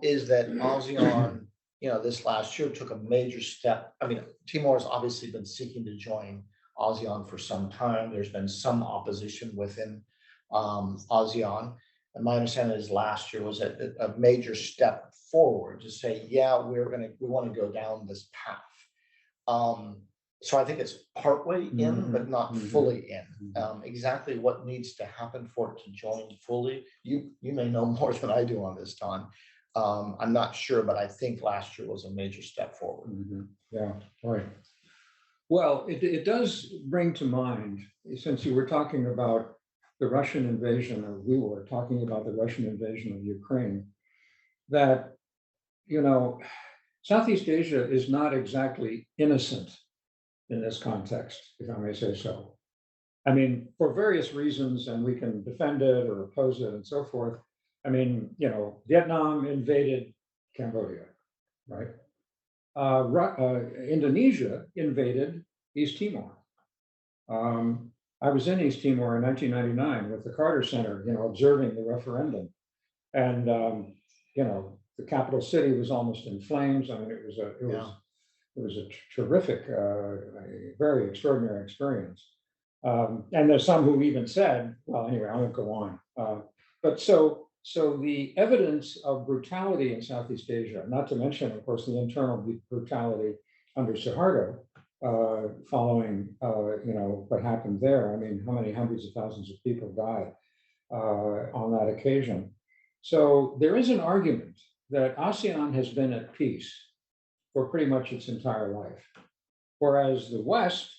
is that ASEAN, this last year took a major step. I mean, Timor has obviously been seeking to join ASEAN for some time. There's been some opposition within ASEAN. And my understanding is last year was a major step forward to say, yeah, we want to go down this path. So I think it's partway in, but not fully in. Exactly what needs to happen for it to join fully, you may know more than I do on this, Don. I'm not sure, but I think last year was a major step forward. Yeah, right. Well, it does bring to mind, since you were talking about the Russian invasion, or we were talking about the Russian invasion of Ukraine, that, Southeast Asia is not exactly innocent in this context, if I may say so. I mean, for various reasons, and we can defend it or oppose it and so forth. I mean, Vietnam invaded Cambodia, right? Indonesia invaded East Timor. I was in East Timor in 1999 with the Carter Center, observing the referendum, and the capital city was almost in flames. I mean, it was a terrific, very extraordinary experience. And there's some who even said, well, anyway, I won't go on. But so the evidence of brutality in Southeast Asia, not to mention, of course, the internal brutality under Suharto, following, what happened there. I mean, how many hundreds of thousands of people died on that occasion. So there is an argument that ASEAN has been at peace for pretty much its entire life, whereas the West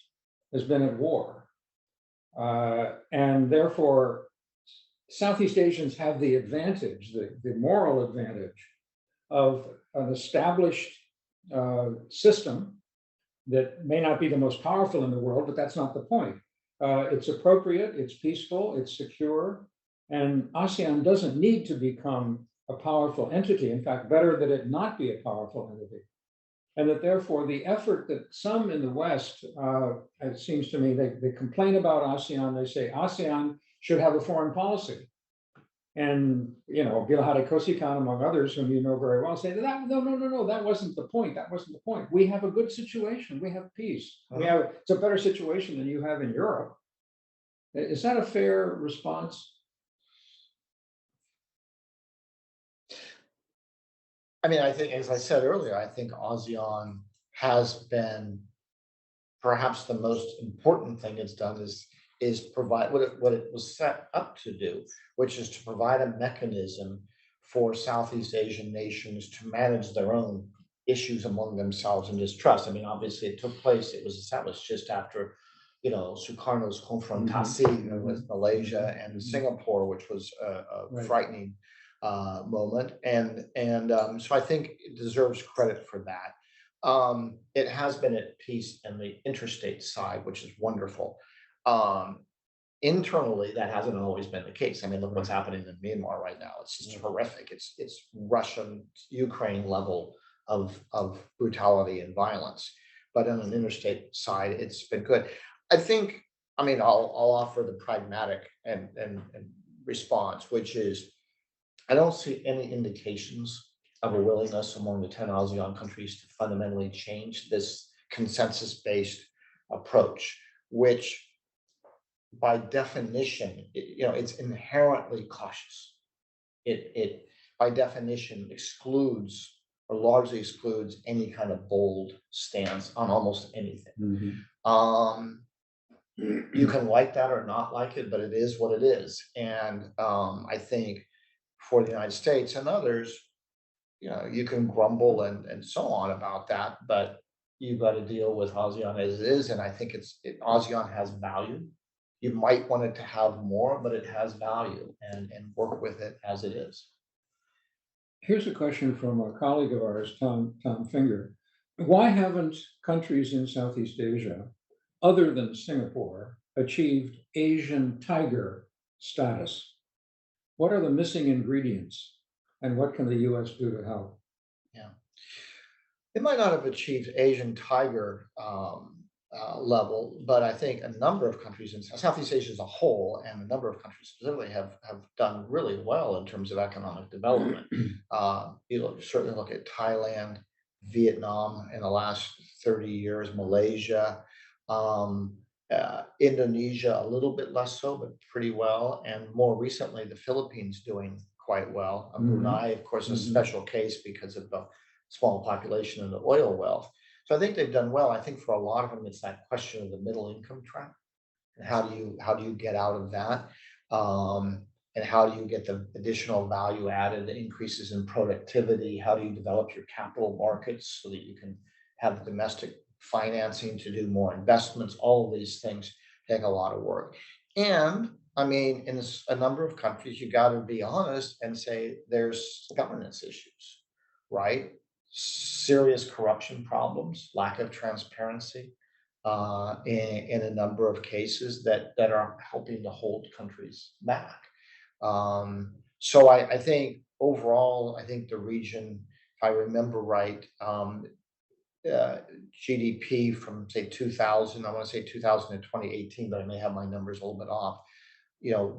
has been at war. And therefore, Southeast Asians have the advantage, the moral advantage of an established system that may not be the most powerful in the world, but that's not the point. It's appropriate, it's peaceful, it's secure, and ASEAN doesn't need to become a powerful entity. In fact, better that it not be a powerful entity. And that therefore the effort that some in the West, it seems to me, they complain about ASEAN, they say ASEAN should have a foreign policy. And, Bilahari Kosikan, among others, whom you know very well, say that no, that wasn't the point. That wasn't the point. We have a good situation. We have peace. It's a better situation than you have in Europe. Is that a fair response? I mean, I think, as I said earlier, I think ASEAN has been perhaps the most important thing it's done is provide what it was set up to do, which is to provide a mechanism for Southeast Asian nations to manage their own issues among themselves and distrust. I mean, obviously it was established just after, Sukarno's confrontation with Malaysia and Singapore, which was a frightening moment. So I think it deserves credit for that. It has been at peace in the interstate side, which is wonderful. Internally, that hasn't always been the case. I mean, look what's happening in Myanmar right now. It's just horrific. It's Russian, Ukraine level of brutality and violence. But on an interstate side, it's been good. I think, I'll offer the pragmatic and response, which is I don't see any indications of a willingness among the 10 ASEAN countries to fundamentally change this consensus-based approach, which by definition, it's inherently cautious. It by definition excludes or largely excludes any kind of bold stance on almost anything. You can like that or not like it, but it is what it is. And I think for the United States and others, you can grumble and so on about that, but you've got to deal with ASEAN as it is. And I think ASEAN has value. You might want it to have more, but it has value, and work with it as it is. Here's a question from a colleague of ours, Tom Finger. Why haven't countries in Southeast Asia, other than Singapore, achieved Asian tiger status? What are the missing ingredients, and what can the U.S. do to help? Yeah, they might not have achieved Asian tiger level, but I think a number of countries in Southeast Asia as a whole, and a number of countries specifically, have done really well in terms of economic development. Certainly look at Thailand, Vietnam in the last 30 years, Malaysia, Indonesia a little bit less so, but pretty well, and more recently the Philippines doing quite well. Brunei, of course, is a special case because of the small population and the oil wealth. So I think they've done well. I think for a lot of them, it's that question of the middle income trap, and how do you get out of that, and how do you get the additional value added, the increases in productivity? How do you develop your capital markets so that you can have the domestic financing to do more investments? All of these things take a lot of work. And in a number of countries, you got to be honest and say there's governance issues, right? Serious corruption problems, lack of transparency in a number of cases that are helping to hold countries back. So I think overall, I think the region, if I remember right, GDP from say 2000, I want to say 2000 to 2018, but I may have my numbers a little bit off,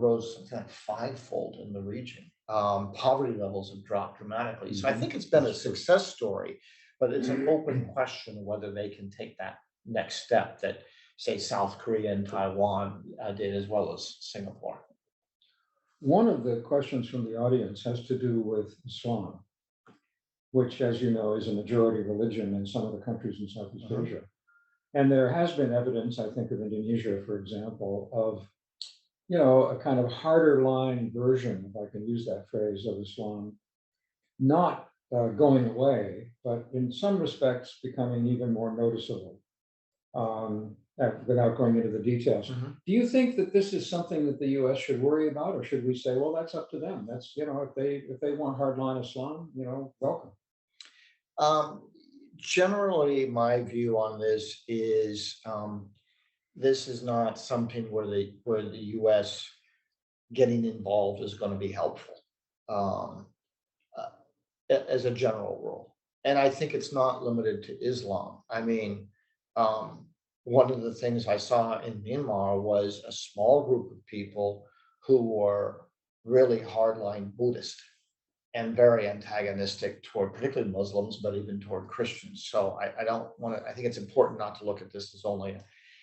rose something like fivefold in the region. Poverty levels have dropped dramatically. So I think it's been a success story, but it's an open question whether they can take that next step that, say, South Korea and Taiwan did, as well as Singapore. One of the questions from the audience has to do with Islam, which, as you know, is a majority religion in some of the countries in Southeast Asia. And there has been evidence, I think, of Indonesia, for example, of a kind of harder line version, if I can use that phrase, of Islam, not going away, but in some respects becoming even more noticeable, without going into the details. Do you think that this is something that the U.S. should worry about, or should we say, well, that's up to them? That's, if they want hardline Islam, welcome. Um, Generally, my view on this is not something where the U.S. getting involved is going to be helpful. Um, uh, as a general rule. And I think it's not limited to Islam. I mean, um, one of the things I saw in Myanmar was a small group of people who were really hardline Buddhist and very antagonistic toward particularly Muslims, but even toward Christians. So I don't want to, I think it's important not to look at this as only,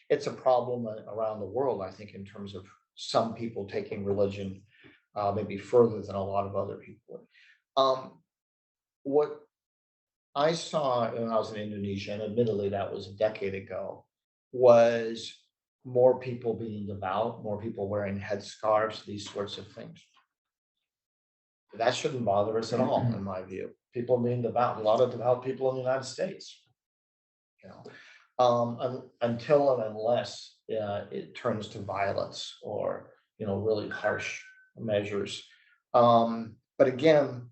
it's a problem around the world, I think, in terms of some people taking religion maybe further than a lot of other people. Um, what I saw when I was in Indonesia, and admittedly that was a decade ago, was more people being devout, more people wearing headscarves, these sorts of things. That shouldn't bother us at all, in my view. People being devout, a lot of devout people in the United States, you know, until and unless it turns to violence or really harsh measures. But again,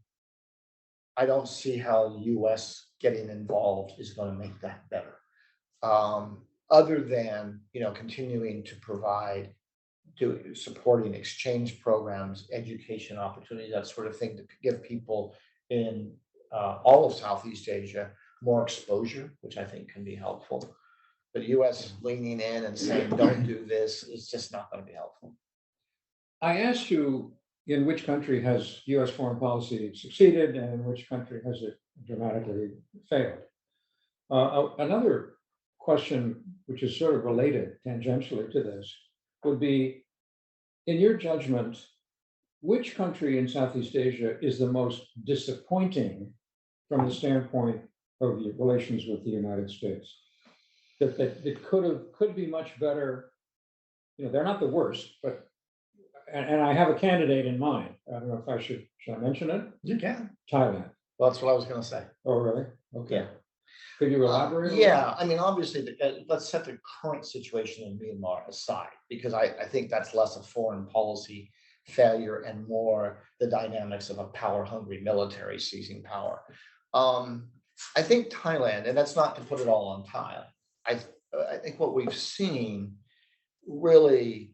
I don't see how the US getting involved is going to make that better. Other than, continuing to provide, supporting exchange programs, education opportunities, that sort of thing to give people in all of Southeast Asia more exposure, which I think can be helpful. But US leaning in and saying, don't do this, is just not going to be helpful. I asked you in which country has US foreign policy succeeded and in which country has it dramatically failed. Another question, which is sort of related tangentially to this, would be, in your judgment, which country in Southeast Asia is the most disappointing from the standpoint of the relations with the United States? That it could be much better. They're not the worst, but and I have a candidate in mind. I don't know if should I mention it? You can. Thailand. Well, that's what I was going to say. Oh, really? Okay. Yeah. Could you elaborate? Yeah, I mean, obviously, let's set the current situation in Myanmar aside, because I think that's less a foreign policy failure and more the dynamics of a power-hungry military seizing power. I think Thailand, and that's not to put it all on Thailand. I think what we've seen really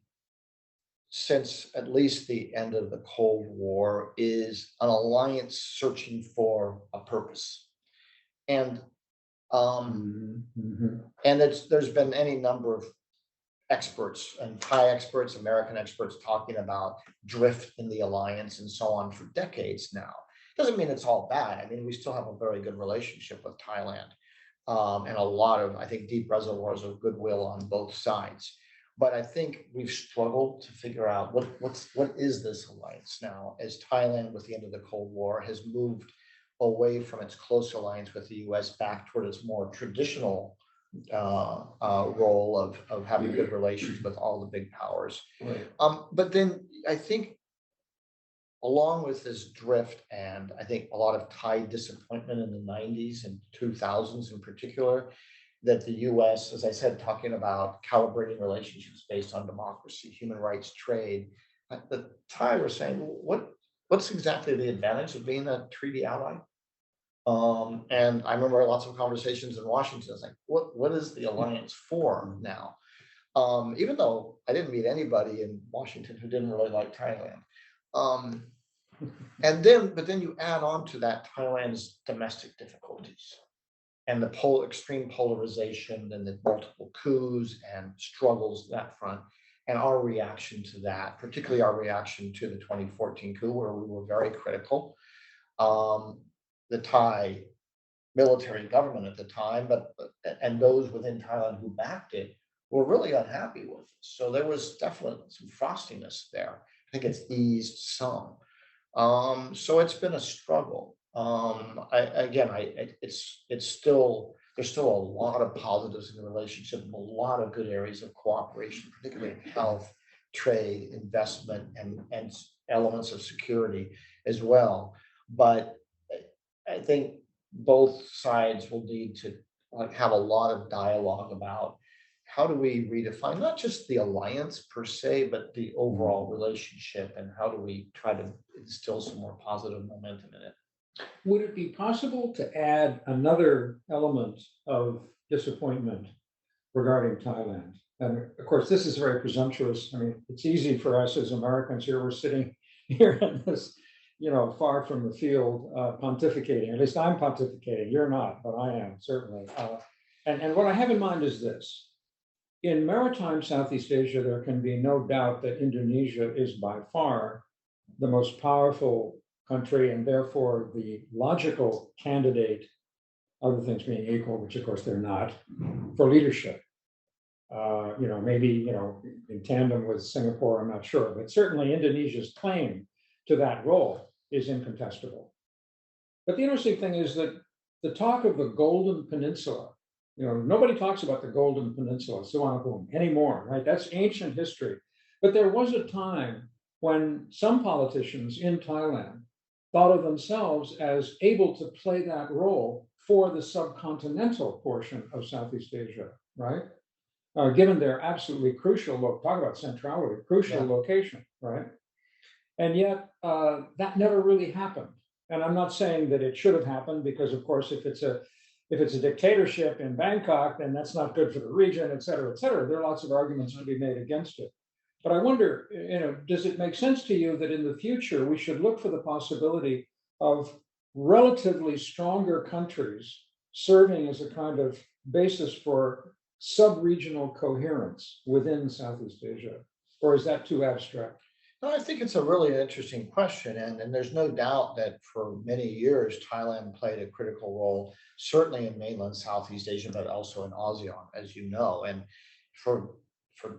since at least the end of the Cold War is an alliance searching for a purpose. And there's been any number of experts and Thai experts, American experts talking about drift in the alliance and so on for decades now. Doesn't mean it's all bad. I mean, we still have a very good relationship with Thailand, and a lot of, I think, deep reservoirs of goodwill on both sides. But I think we've struggled to figure out what is this alliance now, as Thailand, with the end of the Cold War, has moved away from its close alliance with the U.S. back toward its more traditional role of having good relations with all the big powers. Right. But then I think, along with this drift, and I think a lot of Thai disappointment in the 90s and 2000s in particular, that the U.S., as I said, talking about calibrating relationships based on democracy, human rights, trade, the Thai were saying, what's exactly the advantage of being a treaty ally? And I remember lots of conversations in Washington. I was like, what is the alliance for now? Even though I didn't meet anybody in Washington who didn't really like Thailand. But then you add on to that Thailand's domestic difficulties and the extreme polarization and the multiple coups and struggles that front, and our reaction to that, particularly our reaction to the 2014 coup, where we were very critical. The Thai military government at the time, and those within Thailand who backed it were really unhappy with it. So there was definitely some frostiness there. I think it's eased some. So it's been a struggle. It's still, there's still a lot of positives in the relationship, a lot of good areas of cooperation, particularly in health, trade, investment, and elements of security as well. But I think both sides will need to have a lot of dialogue about how do we redefine not just the alliance per se, but the overall relationship, and how do we try to instill some more positive momentum in it. Would it be possible to add another element of disappointment regarding Thailand? And of course, this is very presumptuous. I mean, it's easy for us as Americans here. We're sitting here in this, far from the field, pontificating. At least I'm pontificating. You're not, but I am certainly. And what I have in mind is this: in maritime Southeast Asia, there can be no doubt that Indonesia is by far the most powerful country and therefore the logical candidate, other things being equal, which of course they're not, for leadership. Maybe, in tandem with Singapore, I'm not sure, but certainly Indonesia's claim to that role is incontestable. But the interesting thing is that the talk of the Golden Peninsula, nobody talks about the Golden Peninsula, Suvarnabhumi, anymore, right? That's ancient history. But there was a time when some politicians in Thailand thought of themselves as able to play that role for the subcontinental portion of Southeast Asia, right? Given their absolutely crucial, talk about centrality, crucial location, right? And yet that never really happened. And I'm not saying that it should have happened because, of course, if it's a dictatorship in Bangkok, then that's not good for the region, et cetera, et cetera. There are lots of arguments to be made against it. But I wonder, does it make sense to you that in the future we should look for the possibility of relatively stronger countries serving as a kind of basis for sub-regional coherence within Southeast Asia? Or is that too abstract? No, I think it's a really interesting question, and there's no doubt that for many years Thailand played a critical role, certainly in mainland Southeast Asia, but also in ASEAN, as you know. And for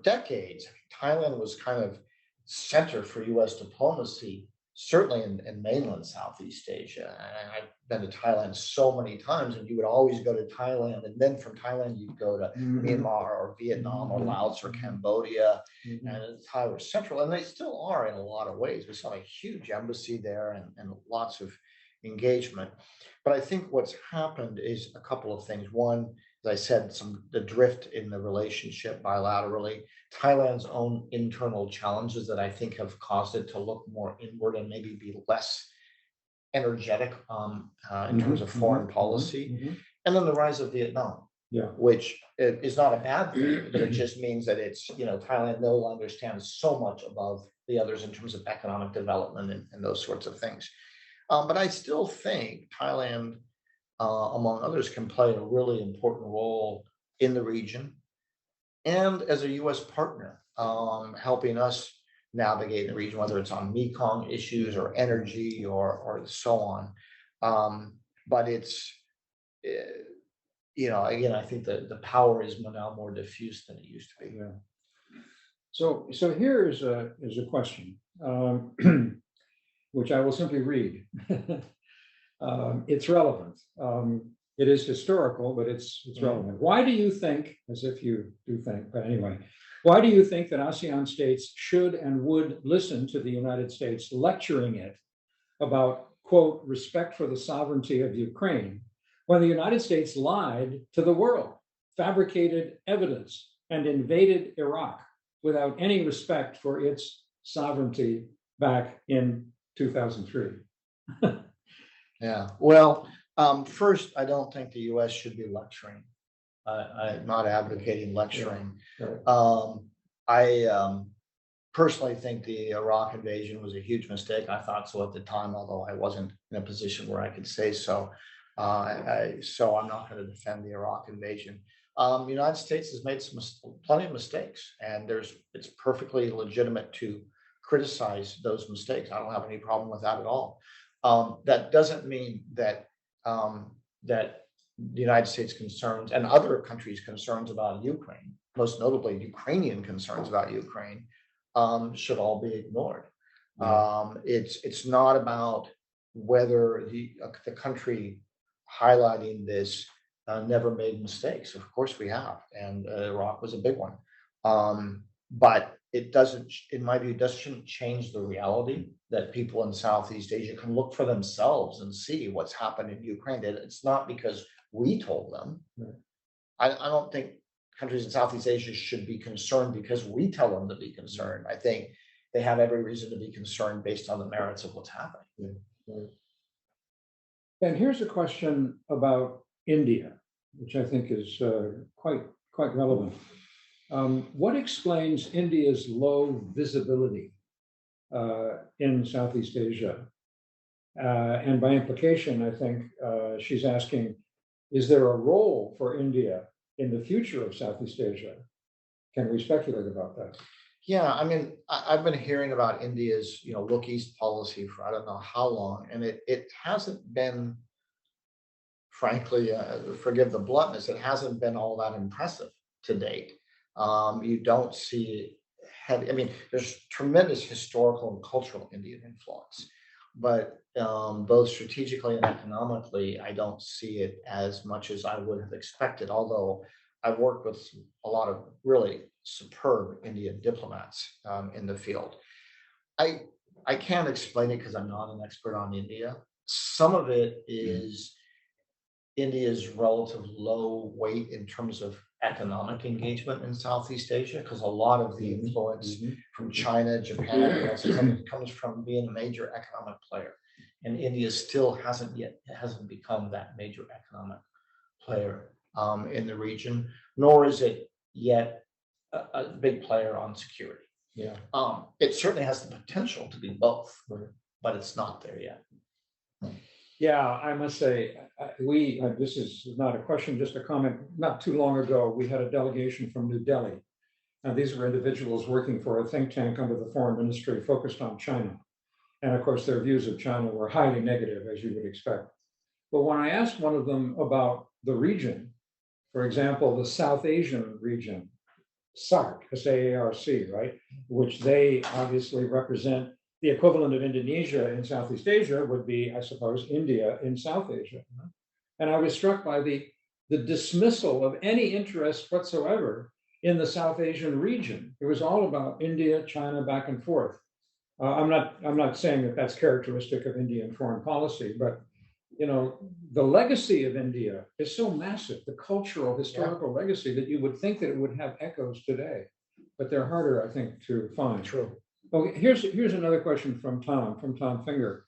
decades, Thailand was kind of center for U.S. diplomacy, certainly in mainland Southeast Asia. And I've been to Thailand so many times, and you would always go to Thailand, and then from Thailand you'd go to Myanmar or Vietnam or Laos or Cambodia, and Thai was central, and they still are in a lot of ways. We saw a huge embassy there and lots of engagement. But I think what's happened is a couple of things. One, as I said, the drift in the relationship bilaterally, Thailand's own internal challenges that I think have caused it to look more inward and maybe be less energetic in terms of foreign policy. And then the rise of Vietnam, which is not a bad thing, but it just means that it's, Thailand no longer stands so much above the others in terms of economic development and those sorts of things. But I still think Thailand, among others, can play a really important role in the region and as a U.S. partner, helping us navigate the region, whether it's on Mekong issues or energy or so on. But it's, again, I think that the power is now more diffuse than it used to be. So here is a question, which I will simply read. It's relevant. It is historical, but it's relevant. Why do you think, as if you do think, but anyway, why do you think that ASEAN states should and would listen to the United States lecturing it about, quote, respect for the sovereignty of Ukraine, when the United States lied to the world, fabricated evidence, and invaded Iraq without any respect for its sovereignty back in 2003? Yeah, well, first, I don't think the U.S. should be lecturing. I'm not advocating lecturing. I personally think the Iraq invasion was a huge mistake. I thought so at the time, although I wasn't in a position where I could say so. So I'm not going to defend the Iraq invasion. The United States has made plenty of mistakes, and it's perfectly legitimate to criticize those mistakes. I don't have any problem with that at all. That doesn't mean that that the United States concerns and other countries' concerns about Ukraine, most notably Ukrainian concerns about Ukraine, should all be ignored. It's not about whether the country highlighting this never made mistakes. Of course we have, and Iraq was a big one. But it doesn't, in my view, shouldn't change the reality that people in Southeast Asia can look for themselves and see what's happened in Ukraine. It's not because we told them. I don't think countries in Southeast Asia should be concerned because we tell them to be concerned. I think they have every reason to be concerned based on the merits of what's happening. And here's a question about India, which I think is quite relevant. What explains India's low visibility in Southeast Asia? And by implication, I think she's asking, is there a role for India in the future of Southeast Asia? Can we speculate about that? Yeah, I mean, I've been hearing about India's, look east policy for I don't know how long, and it hasn't been, frankly, forgive the bluntness, it hasn't been all that impressive to date. You don't see heavy, I mean, there's tremendous historical and cultural Indian influence, but both strategically and economically, I don't see it as much as I would have expected, although I've worked with a lot of really superb Indian diplomats in the field. I I can't explain it because I'm not an expert on India. Some of it is India's relative low weight in terms of economic engagement in Southeast Asia, because a lot of the influence from China, Japan, comes from being a major economic player. And India still hasn't become that major economic player in the region, nor is it yet a big player on security. Yeah. It certainly has the potential to be both, but it's not there yet. Yeah, I must say, this is not a question, just a comment. Not too long ago, we had a delegation from New Delhi. Now, these were individuals working for a think tank under the foreign ministry focused on China. And of course, their views of China were highly negative, as you would expect. But when I asked one of them about the region, for example, the South Asian region, SAARC, S-A-A-R-C, right, which they obviously represent, the equivalent of Indonesia in Southeast Asia would be, I suppose, India in South Asia. And I was struck by the dismissal of any interest whatsoever in the South Asian region. It was all about India, China, back and forth. I'm not saying that that's characteristic of Indian foreign policy, but the legacy of India is so massive, the cultural, historical legacy, that you would think that it would have echoes today, but they're harder, I think, to find. True. Okay, here's another question from Tom Finger.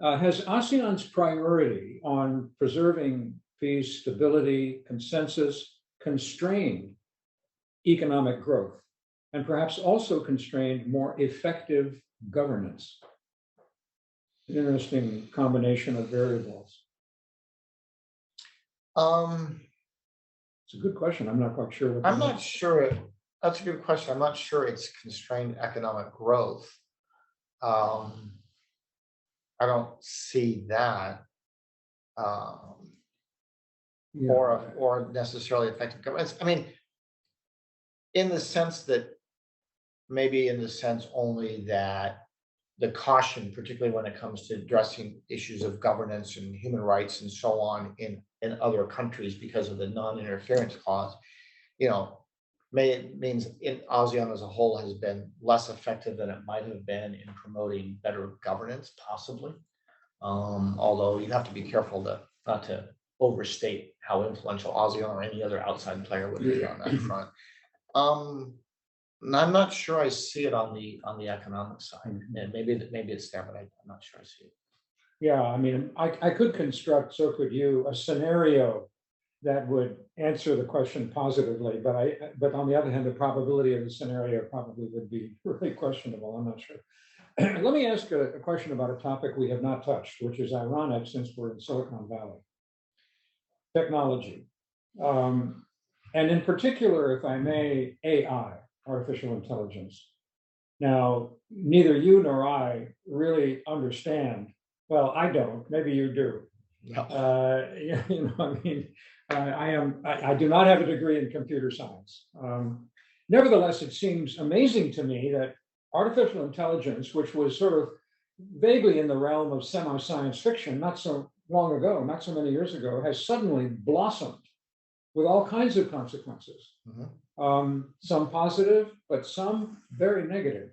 Has ASEAN's priority on preserving peace, stability, consensus constrained economic growth, and perhaps also constrained more effective governance? An interesting combination of variables. It's a good question. I'm not quite sure. I'm not sure. That's a good question. I'm not sure it's constrained economic growth. I don't see that, or necessarily effective governance. I mean, in the sense only that the caution, particularly when it comes to addressing issues of governance and human rights and so on in other countries because of the non-interference clause, means in ASEAN as a whole has been less effective than it might have been in promoting better governance, possibly. Although you have to be careful not to overstate how influential ASEAN or any other outside player would be on that front. I'm not sure I see it on the economic side. And maybe it's there, but I'm not sure I see it. Yeah, I mean, I could construct, so could you, a scenario that would answer the question positively, but on the other hand, the probability of the scenario probably would be really questionable. I'm not sure. Let me ask a question about a topic we have not touched, which is ironic since we're in Silicon Valley. Technology. And in particular, if I may, AI, artificial intelligence. Now, neither you nor I really understand. Well, I don't. Maybe you do. No. I do not have a degree in computer science. Nevertheless, it seems amazing to me that artificial intelligence, which was sort of vaguely in the realm of semi-science fiction not so long ago, not so many years ago, has suddenly blossomed with all kinds of consequences. Some positive, but some very negative.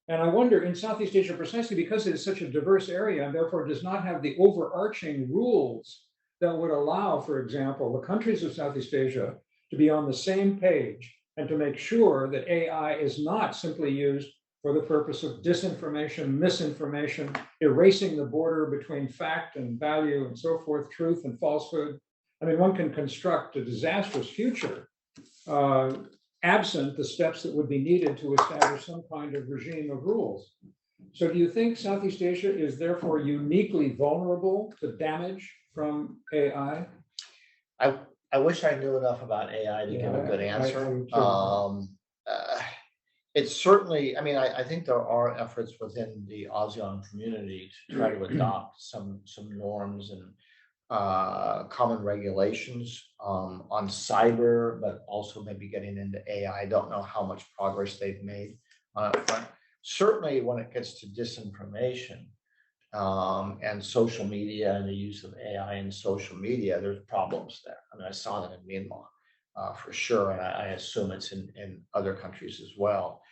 And I wonder, in Southeast Asia, precisely because it is such a diverse area and therefore does not have the overarching rules that would allow, for example, the countries of Southeast Asia to be on the same page and to make sure that AI is not simply used for the purpose of disinformation, misinformation, erasing the border between fact and value and so forth, truth and falsehood. I mean, one can construct a disastrous future absent the steps that would be needed to establish some kind of regime of rules. So do you think Southeast Asia is therefore uniquely vulnerable to damage from AI? I wish I knew enough about AI to give a good answer. It's certainly, I mean, I think there are efforts within the ASEAN community to try to adopt some norms and common regulations on cyber, but also maybe getting into AI. I don't know how much progress they've made on that front. Certainly when it gets to disinformation and social media and the use of AI in social media, there's problems there. I mean, I saw that in Myanmar for sure, and I assume it's in other countries as well.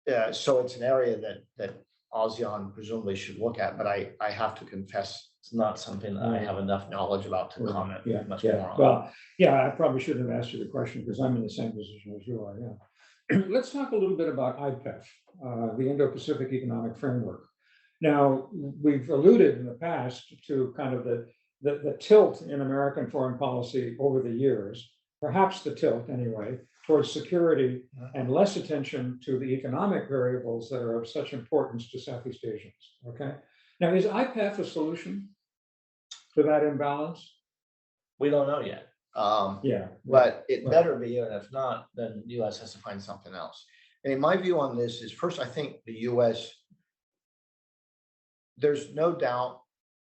Yeah, so it's an area that ASEAN presumably should look at, but I have to confess it's not something that I have enough knowledge about to comment much more on. Well, yeah, I probably shouldn't have asked you the question because I'm in the same position as you are. Yeah. Let's talk a little bit about IPEF, the Indo-Pacific Economic Framework. Now, we've alluded in the past to kind of the tilt in American foreign policy over the years, perhaps the tilt anyway, towards security and less attention to the economic variables that are of such importance to Southeast Asians. Okay. Now, is IPEF a solution to that imbalance? We don't know yet. But it better be, and if not, then the U.S. has to find something else. And in my view on this is, first, I think the U.S., there's no doubt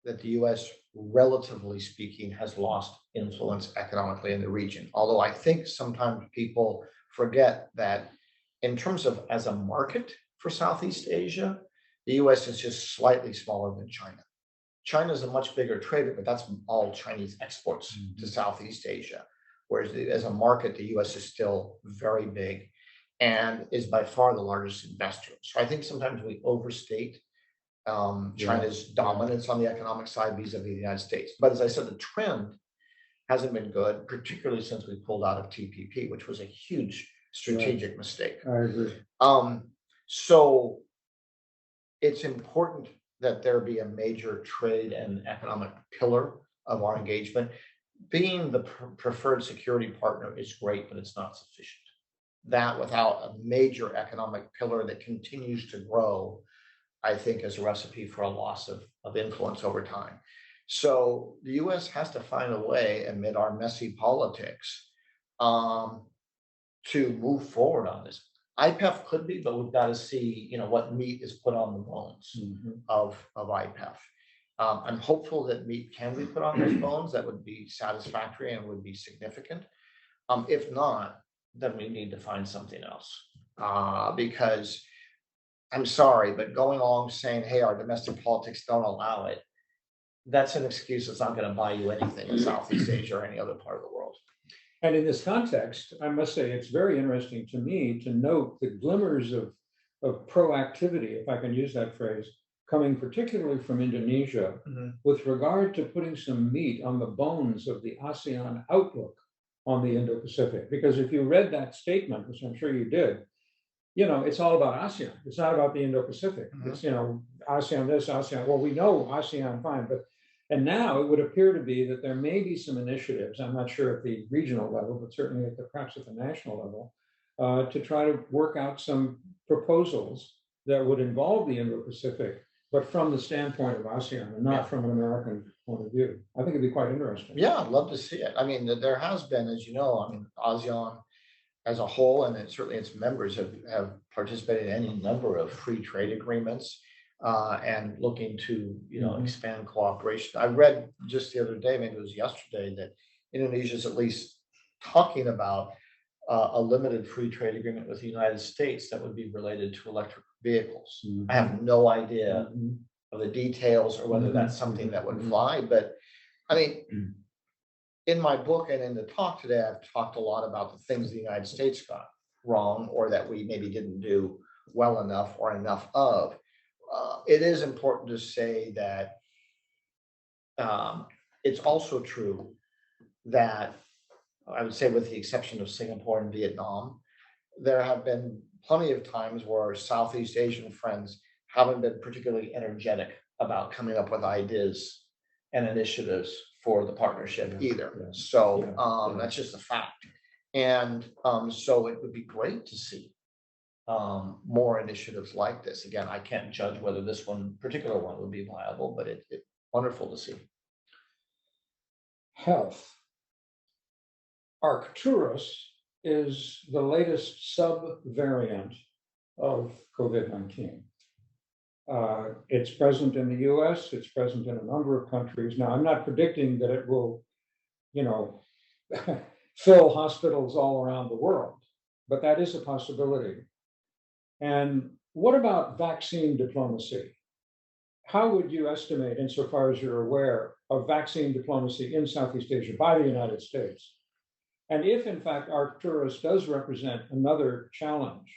that the U.S., relatively speaking, has lost influence economically in the region. Although I think sometimes people forget that in terms of as a market for Southeast Asia, the U.S. is just slightly smaller than China. China is a much bigger trader, but that's all Chinese exports to Southeast Asia. Whereas as a market, the U.S. is still very big and is by far the largest investor. So I think sometimes we overstate China's dominance on the economic side vis-a-vis the United States. But as I said, the trend hasn't been good, particularly since we pulled out of TPP, which was a huge strategic mistake. I agree. So it's important that there be a major trade and economic pillar of our engagement. Being the preferred security partner is great, but it's not sufficient. That without a major economic pillar that continues to grow, I think is a recipe for a loss of influence over time. So the U.S. has to find a way amid our messy politics to move forward on this. IPEF could be, but we've got to see, what meat is put on the bones of IPEF. I'm hopeful that meat can be put on those bones. That would be satisfactory and would be significant. If not, then we need to find something else because I'm sorry, but going along saying, hey, our domestic politics don't allow it, that's an excuse that's not going to buy you anything in Southeast Asia or any other part of the world. And in this context, I must say it's very interesting to me to note the glimmers of proactivity, if I can use that phrase, coming particularly from Indonesia with regard to putting some meat on the bones of the ASEAN outlook on the Indo-Pacific. Because if you read that statement, which I'm sure you did, it's all about ASEAN. It's not about the Indo-Pacific. It's, ASEAN this, ASEAN. Well, we know ASEAN fine, and now it would appear to be that there may be some initiatives, I'm not sure at the regional level, but certainly perhaps at the national level, to try to work out some proposals that would involve the Indo-Pacific, but from the standpoint of ASEAN and not from an American point of view. I think it'd be quite interesting. Yeah, I'd love to see it. I mean, there has been, as you know, ASEAN as a whole, and certainly its members have participated in any number of free trade agreements and looking to, expand cooperation. I read just the other day, maybe it was yesterday, that Indonesia is at least talking about a limited free trade agreement with the United States that would be related to electric vehicles. I have no idea of the details or whether that's something that would fly, but I mean, in my book and in the talk today, I've talked a lot about the things the United States got wrong or that we maybe didn't do well enough or enough of. It is important to say that it's also true that I would say with the exception of Singapore and Vietnam, there have been plenty of times where our Southeast Asian friends haven't been particularly energetic about coming up with ideas and initiatives for the partnership either. So that's just a fact. And so it would be great to see more initiatives like this. Again, I can't judge whether this particular one would be viable, but it's wonderful to see. Health. Arcturus is the latest sub-variant of COVID-19. It's present in the U.S., it's present in a number of countries. Now, I'm not predicting that it will, fill hospitals all around the world, but that is a possibility. And what about vaccine diplomacy? How would you estimate, insofar as you're aware, of vaccine diplomacy in Southeast Asia by the United States? And if, in fact, Arcturus does represent another challenge,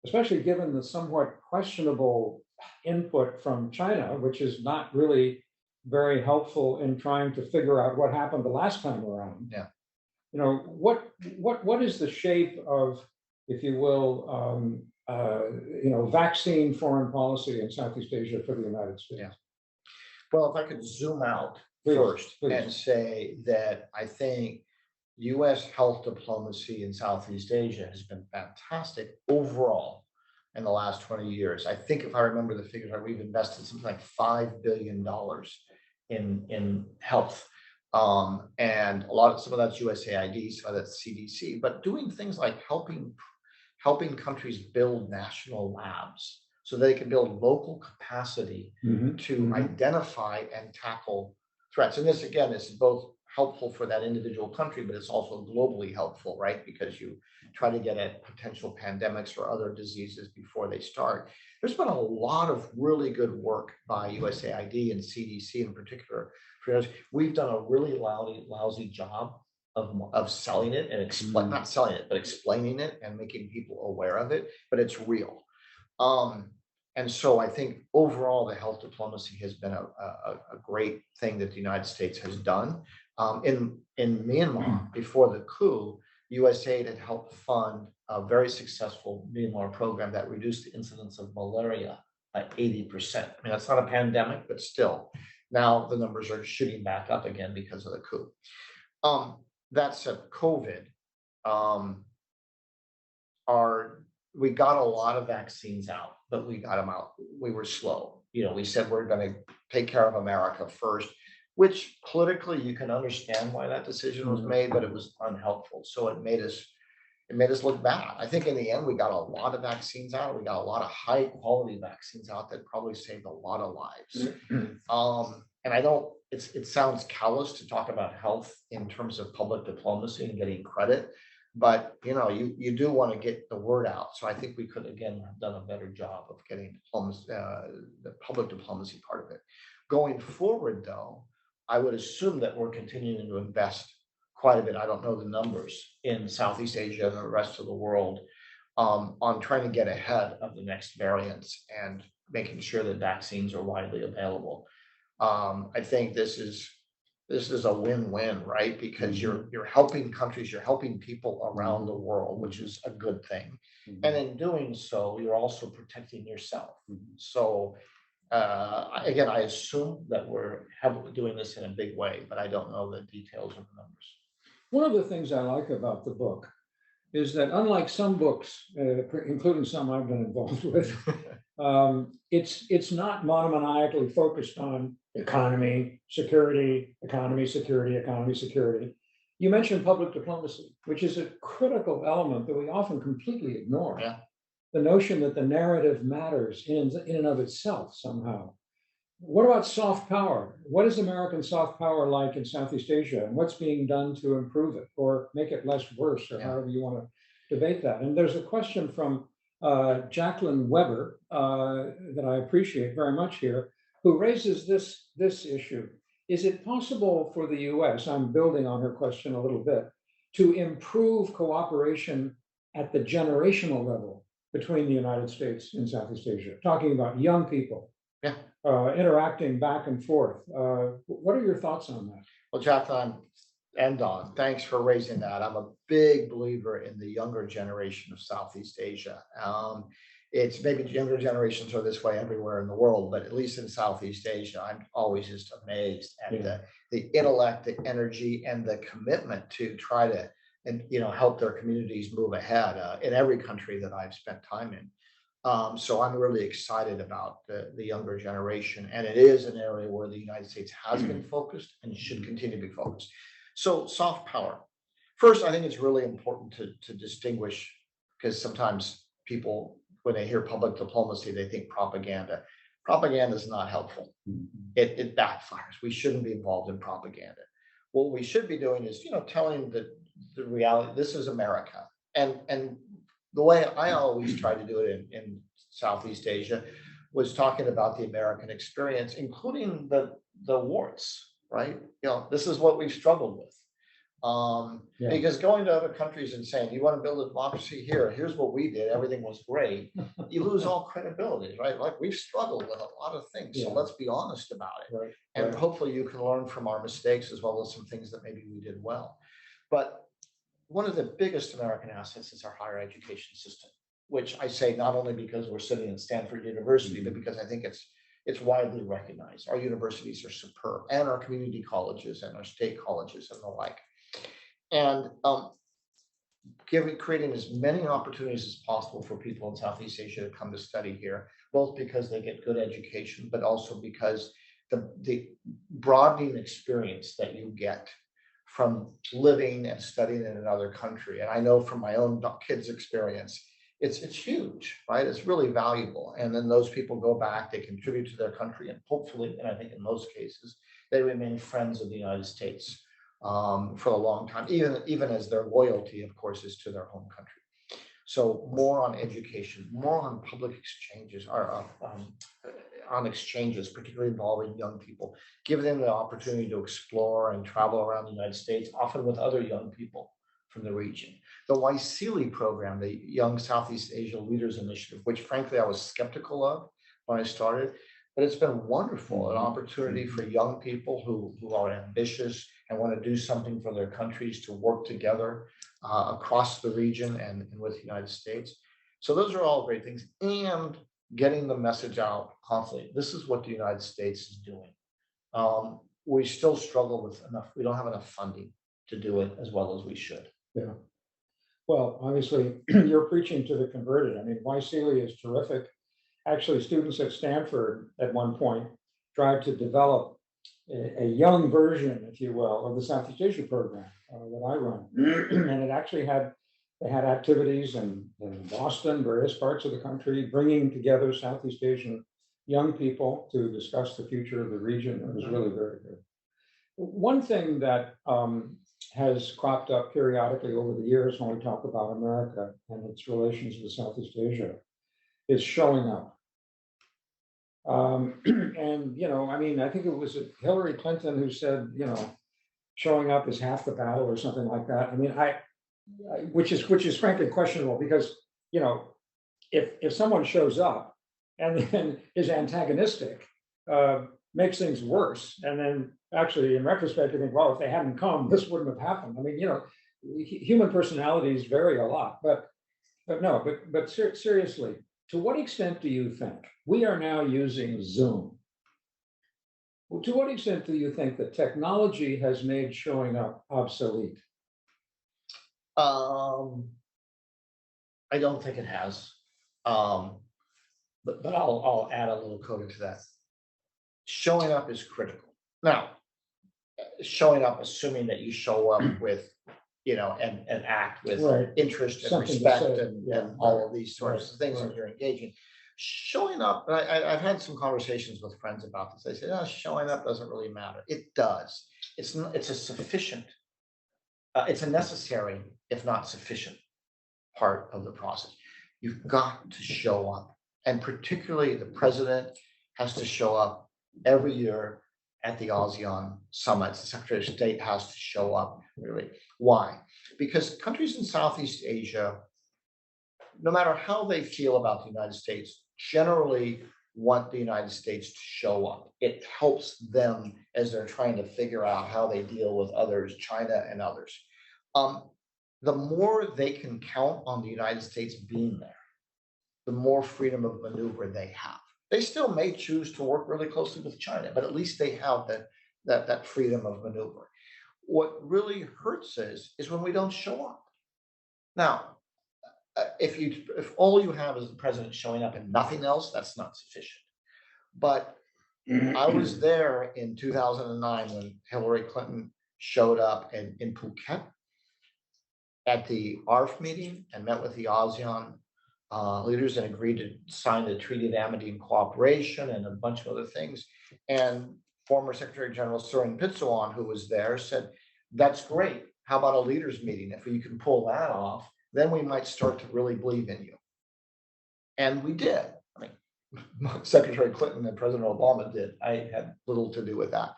especially given the somewhat questionable input from China, which is not really very helpful in trying to figure out what happened the last time around. Yeah. What is the shape of, if you will, vaccine foreign policy in Southeast Asia for the United States? Yeah. Well, if I could zoom out first and say that I think U.S. health diplomacy in Southeast Asia has been fantastic overall in the last 20 years. I think if I remember the figures, we've invested something like $5 billion in health. And some of that's USAID, some of that's CDC, but doing things like helping countries build national labs so they can build local capacity to identify and tackle threats. And this, again, is both helpful for that individual country, but it's also globally helpful, right? Because you try to get at potential pandemics or other diseases before they start. There's been a lot of really good work by USAID and CDC in particular. We've done a really lousy job of selling it and not selling it, but explaining it and making people aware of it, but it's real. And so I think overall the health diplomacy has been a great thing that the United States has done. In Myanmar, before the coup, USAID had helped fund a very successful Myanmar program that reduced the incidence of malaria by 80%. I mean, that's not a pandemic, but still. Now the numbers are shooting back up again because of the coup. That said, COVID, we got a lot of vaccines out, but we got them out. We were slow. We said we're going to take care of America first, which politically you can understand why that decision was made, but it was unhelpful. So it made us look bad. I think in the end, we got a lot of vaccines out. We got a lot of high quality vaccines out that probably saved a lot of lives. And it sounds callous to talk about health in terms of public diplomacy and getting credit, but you do want to get the word out. So I think we could, again, have done a better job of getting the public diplomacy part of it. Going forward, though, I would assume that we're continuing to invest quite a bit. I don't know the numbers in Southeast Asia and the rest of the world on trying to get ahead of the next variants and making sure that vaccines are widely available. I think this is a win-win, right? Because you're helping countries, you're helping people around the world, which is a good thing. And in doing so, you're also protecting yourself. So again, I assume that we're heavily doing this in a big way, but I don't know the details of the numbers. One of the things I like about the book is that, unlike some books, including some I've been involved with, it's not monomaniacally focused on economy, security, economy, security, economy, security. You mentioned public diplomacy, which is a critical element that we often completely ignore. Yeah. The notion that the narrative matters in and of itself somehow. What about soft power? What is American soft power like in Southeast Asia, and what's being done to improve it or make it less worse, or however you want to debate that? And there's a question from Jacqueline Weber that I appreciate very much here, who raises this issue. Is it possible for the U.S., I'm building on her question a little bit, to improve cooperation at the generational level between the United States and Southeast Asia, talking about young people, interacting back and forth? What are your thoughts on that? Well, Jack, I'm And Don, thanks for raising that. I'm a big believer in the younger generation of Southeast Asia. It's maybe younger generations are this way everywhere in the world, but at least in Southeast Asia, I'm always just amazed at Yeah. the intellect, the energy, and the commitment to try to and help their communities move ahead in every country that I've spent time in. So I'm really excited about the younger generation, and it is an area where the United States has been focused and should continue to be focused. So soft power. First, I think it's really important to distinguish because sometimes people, when they hear public diplomacy, they think propaganda. Propaganda is not helpful. It backfires. We shouldn't be involved in propaganda. What we should be doing is, telling the reality. This is America, and the way I always try to do it in Southeast Asia was talking about the American experience, including the warts. Right? This is what we've struggled with. Yeah. Because going to other countries and saying, you want to build a democracy here, here's what we did, everything was great, you lose all credibility, right? Like we've struggled with a lot of things. So Yeah. let's be honest about it. Right. And Right. hopefully you can learn from our mistakes as well as some things that maybe we did well. But one of the biggest American assets is our higher education system, which I say not only because we're sitting at Stanford University, but because I think it's widely recognized. Our universities are superb, and our community colleges and our state colleges and the like. And creating as many opportunities as possible for people in Southeast Asia to come to study here, both because they get good education, but also because the broadening experience that you get from living and studying in another country. And I know from my own kids' experience, it's huge, right? It's really valuable. And then those people go back, they contribute to their country, and hopefully, and I think in most cases, they remain friends of the United States for a long time, even as their loyalty, of course, is to their home country. So more on education, more on public exchanges, or on exchanges, particularly involving young people, give them the opportunity to explore and travel around the United States, often with other young people from the region. The YSEALI program, the Young Southeast Asia Leaders Initiative, which frankly I was skeptical of when I started, but it's been wonderful, an opportunity for young people who are ambitious and want to do something for their countries to work together across the region and with the United States. So those are all great things. And getting the message out constantly. This is what the United States is doing. We still struggle with we don't have enough funding to do it as well as we should. Yeah. Well, obviously, you're preaching to the converted. I mean, YSEALI is terrific. Actually, students at Stanford at one point tried to develop a young version, if you will, of the Southeast Asia program that I run. And it actually they had activities in Boston, various parts of the country, bringing together Southeast Asian young people to discuss the future of the region. It was really very good. One thing that has cropped up periodically over the years when we talk about America and its relations with Southeast Asia is showing up. And, I mean, I think it was Hillary Clinton who said, showing up is half the battle or something like that. I mean, which is frankly questionable because, if someone shows up and then is antagonistic, makes things worse. And then actually, in retrospect, you think, well, if they hadn't come, this wouldn't have happened. I mean, human personalities vary a lot, but seriously, to what extent do you think we are now using Zoom? Well, to what extent do you think that technology has made showing up obsolete? I don't think it has. But I'll add a little coda to that. Showing up is critical. Now, showing up, assuming that you show up with, and act with Right. interest and Something to respect say. and Yeah, all of these sorts right, of things right. that you're engaging. Showing up, and I've had some conversations with friends about this. They say, "Oh, showing up doesn't really matter." It does. It's a sufficient, it's a necessary, if not sufficient, part of the process. You've got to show up, and particularly the president has to show up every year at the ASEAN summits. The Secretary of State has to show up. Really, why? Because countries in Southeast Asia, no matter how they feel about the United States, generally want the United States to show up. It helps them as they're trying to figure out how they deal with others, China and others. The more they can count on the United States being there, the more freedom of maneuver they have. They still may choose to work really closely with China, but at least they have that freedom of maneuver. What really hurts is when we don't show up. Now, if all you have is the president showing up and nothing else, that's not sufficient. But I was there in 2009 when Hillary Clinton showed up in Phuket at the ARF meeting and met with the ASEAN leaders and agreed to sign the Treaty of Amity and Cooperation and a bunch of other things. And former Secretary General Surin Pitsuwan, who was there, said, "That's great. How about a leaders meeting? If you can pull that off, then we might start to really believe in you." And we did. I mean, Secretary Clinton and President Obama did. I had little to do with that.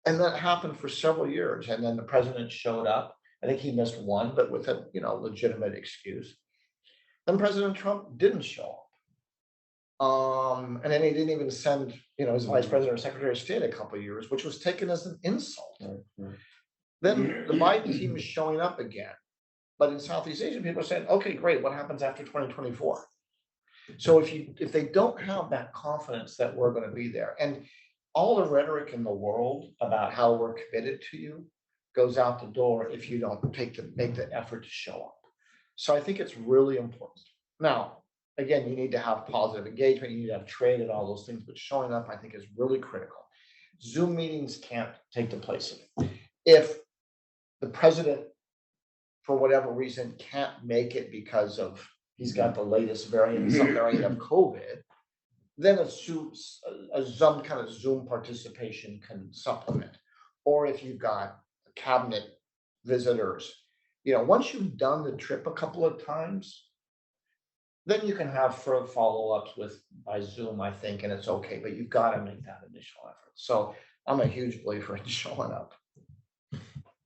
And that happened for several years. And then the president showed up. I think he missed one, but with a legitimate excuse. Then President Trump didn't show up. And then he didn't even send, his vice president or secretary of state a couple of years, which was taken as an insult. Right. Then the Biden team is showing up again. But in Southeast Asia, people are saying, okay, great, what happens after 2024? So if they don't have that confidence that we're going to be there, and all the rhetoric in the world about how we're committed to you goes out the door if you don't make the effort to show up. So I think it's really important. Now, again, you need to have positive engagement, you need to have trade and all those things, but showing up, I think, is really critical. Zoom meetings can't take the place of it. If the president, for whatever reason, can't make it because of he's got the latest variant, some variant of COVID, then some kind of Zoom participation can supplement. Or if you've got cabinet visitors, once you've done the trip a couple of times, then you can have further follow-ups by Zoom, I think, and it's okay, but you've got to make that initial effort. So I'm a huge believer in showing up.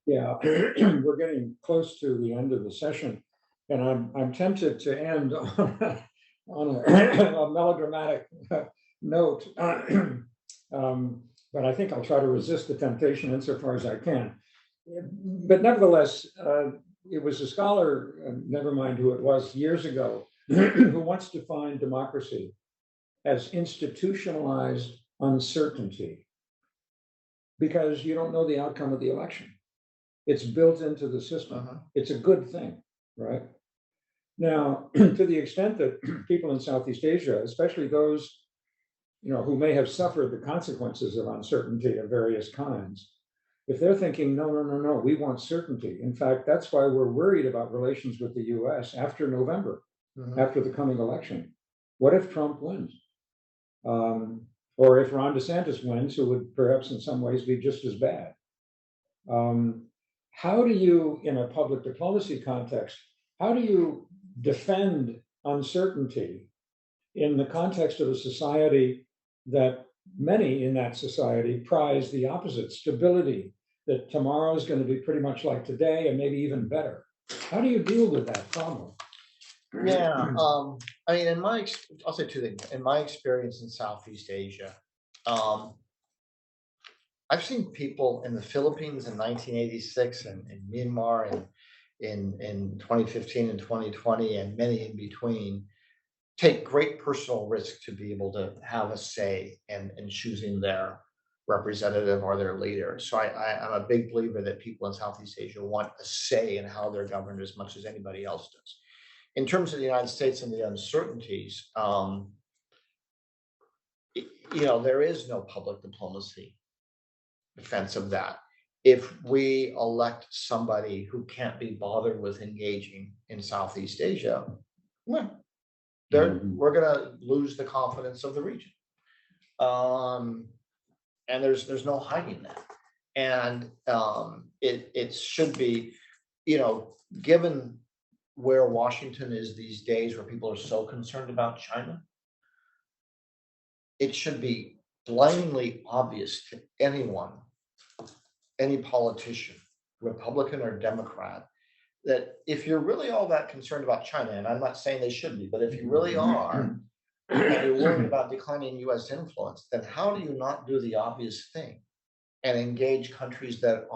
Yeah, we're getting close to the end of the session, and I'm tempted to end on a melodramatic note, but I think I'll try to resist the temptation insofar as I can. But nevertheless, it was a scholar, never mind who it was, years ago, who once defined democracy as institutionalized uncertainty, because you don't know the outcome of the election. It's built into the system. It's a good thing, right? Now, to the extent that people in Southeast Asia, especially those, who may have suffered the consequences of uncertainty of various kinds, if they're thinking, no, we want certainty. In fact, that's why we're worried about relations with the U.S. after November, after the coming election. What if Trump wins? Or if Ron DeSantis wins, who would perhaps in some ways be just as bad? How do you, in a public diplomacy context, how do you defend uncertainty in the context of a society that many in that society prize the opposite, stability, that tomorrow is going to be pretty much like today and maybe even better? How do you deal with that problem? Yeah, I mean, I'll say two things. In my experience in Southeast Asia, I've seen people in the Philippines in 1986 and in Myanmar and in 2015 and 2020 and many in between take great personal risk to be able to have a say in choosing their representative or their leader. So I'm a big believer that people in Southeast Asia want a say in how they're governed as much as anybody else does. In terms of the United States and the uncertainties, there is no public diplomacy defense of that. If we elect somebody who can't be bothered with engaging in Southeast Asia, we're going to lose the confidence of the region. And there's no hiding that. And it should be, given where Washington is these days, where people are so concerned about China, it should be blindingly obvious to anyone, any politician, Republican or Democrat, that if you're really all that concerned about China, and I'm not saying they should be, but if you really are, and you're worried about declining US influence, then how do you not do the obvious thing and engage countries that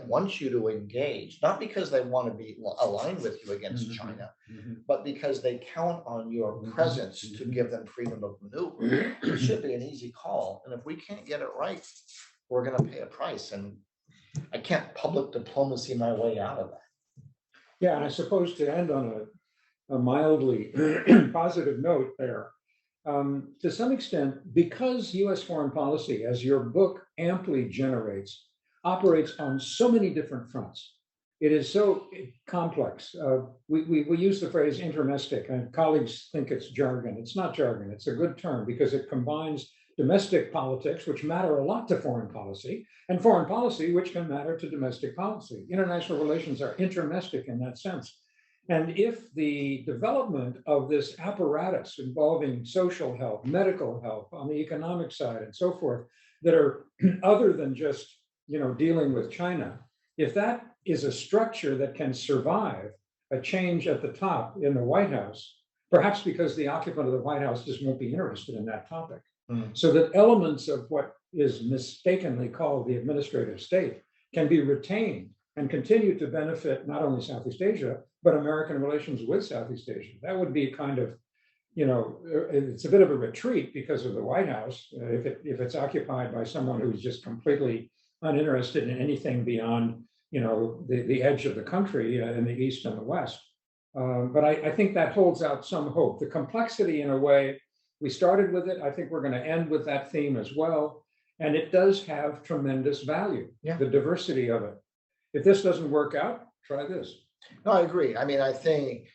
want you to engage, not because they want to be aligned with you against China, but because they count on your presence to give them freedom of maneuver. It should be an easy call. And if we can't get it right, we're going to pay a price. And I can't public diplomacy my way out of that. Yeah, and I suppose to end on a mildly positive note there, to some extent, because US foreign policy, as your book amply generates, operates on so many different fronts. It is so complex. We use the phrase intermestic, and colleagues think it's jargon. It's not jargon. It's a good term because it combines domestic politics, which matter a lot to foreign policy, and foreign policy, which can matter to domestic policy. International relations are intermestic in that sense. And if the development of this apparatus involving social help, medical help on the economic side and so forth, that are other than just, dealing with China, if that is a structure that can survive a change at the top in the White House, perhaps because the occupant of the White House just won't be interested in that topic, so that elements of what is mistakenly called the administrative state can be retained and continue to benefit not only Southeast Asia, but American relations with Southeast Asia. That would be kind of, it's a bit of a retreat because of the White House, if it's occupied by someone who's just completely uninterested in anything beyond, the edge of the country in the East and the West. But I think that holds out some hope. The complexity, in a way, we started with it. I think we're going to end with that theme as well. And it does have tremendous value, the diversity of it. If this doesn't work out, try this. No, I agree. I mean, I think,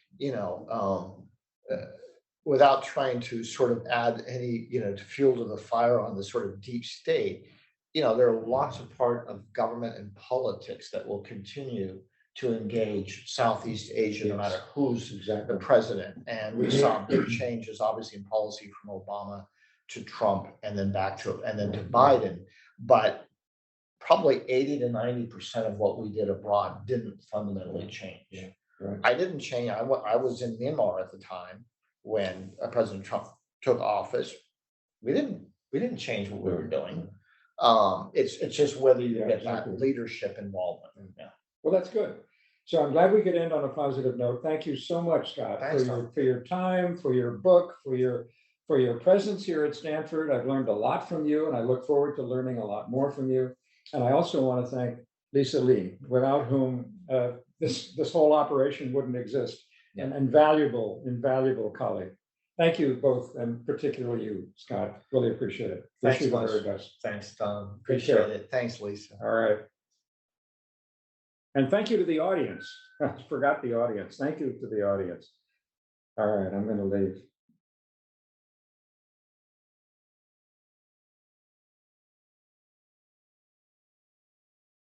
without trying to sort of add any, to fuel to the fire on the sort of deep state, there are lots of part of government and politics that will continue to engage Southeast Asia, no matter who's the president. And we saw big changes, obviously, in policy from Obama to Trump and then to Biden. But probably 80 to 90% of what we did abroad didn't fundamentally change. Yeah, right. I didn't change. I was in Myanmar at the time when President Trump took office. We didn't change what we were doing. It's just whether you get that leadership involvement. Yeah. Well, that's good. So I'm glad we could end on a positive note. Thank you so much, Scott, for your time, for your book, for your presence here at Stanford. I've learned a lot from you, and I look forward to learning a lot more from you. And I also want to thank Lisa Lee, without whom this whole operation wouldn't exist, and invaluable colleague. Thank you both, and particularly you, Scott. Really appreciate it. Thanks, Wish you the very best. Thanks, Tom. Appreciate it. Thanks, Lisa. All right. And thank you to the audience. I forgot the audience. Thank you to the audience. All right, I'm going to leave.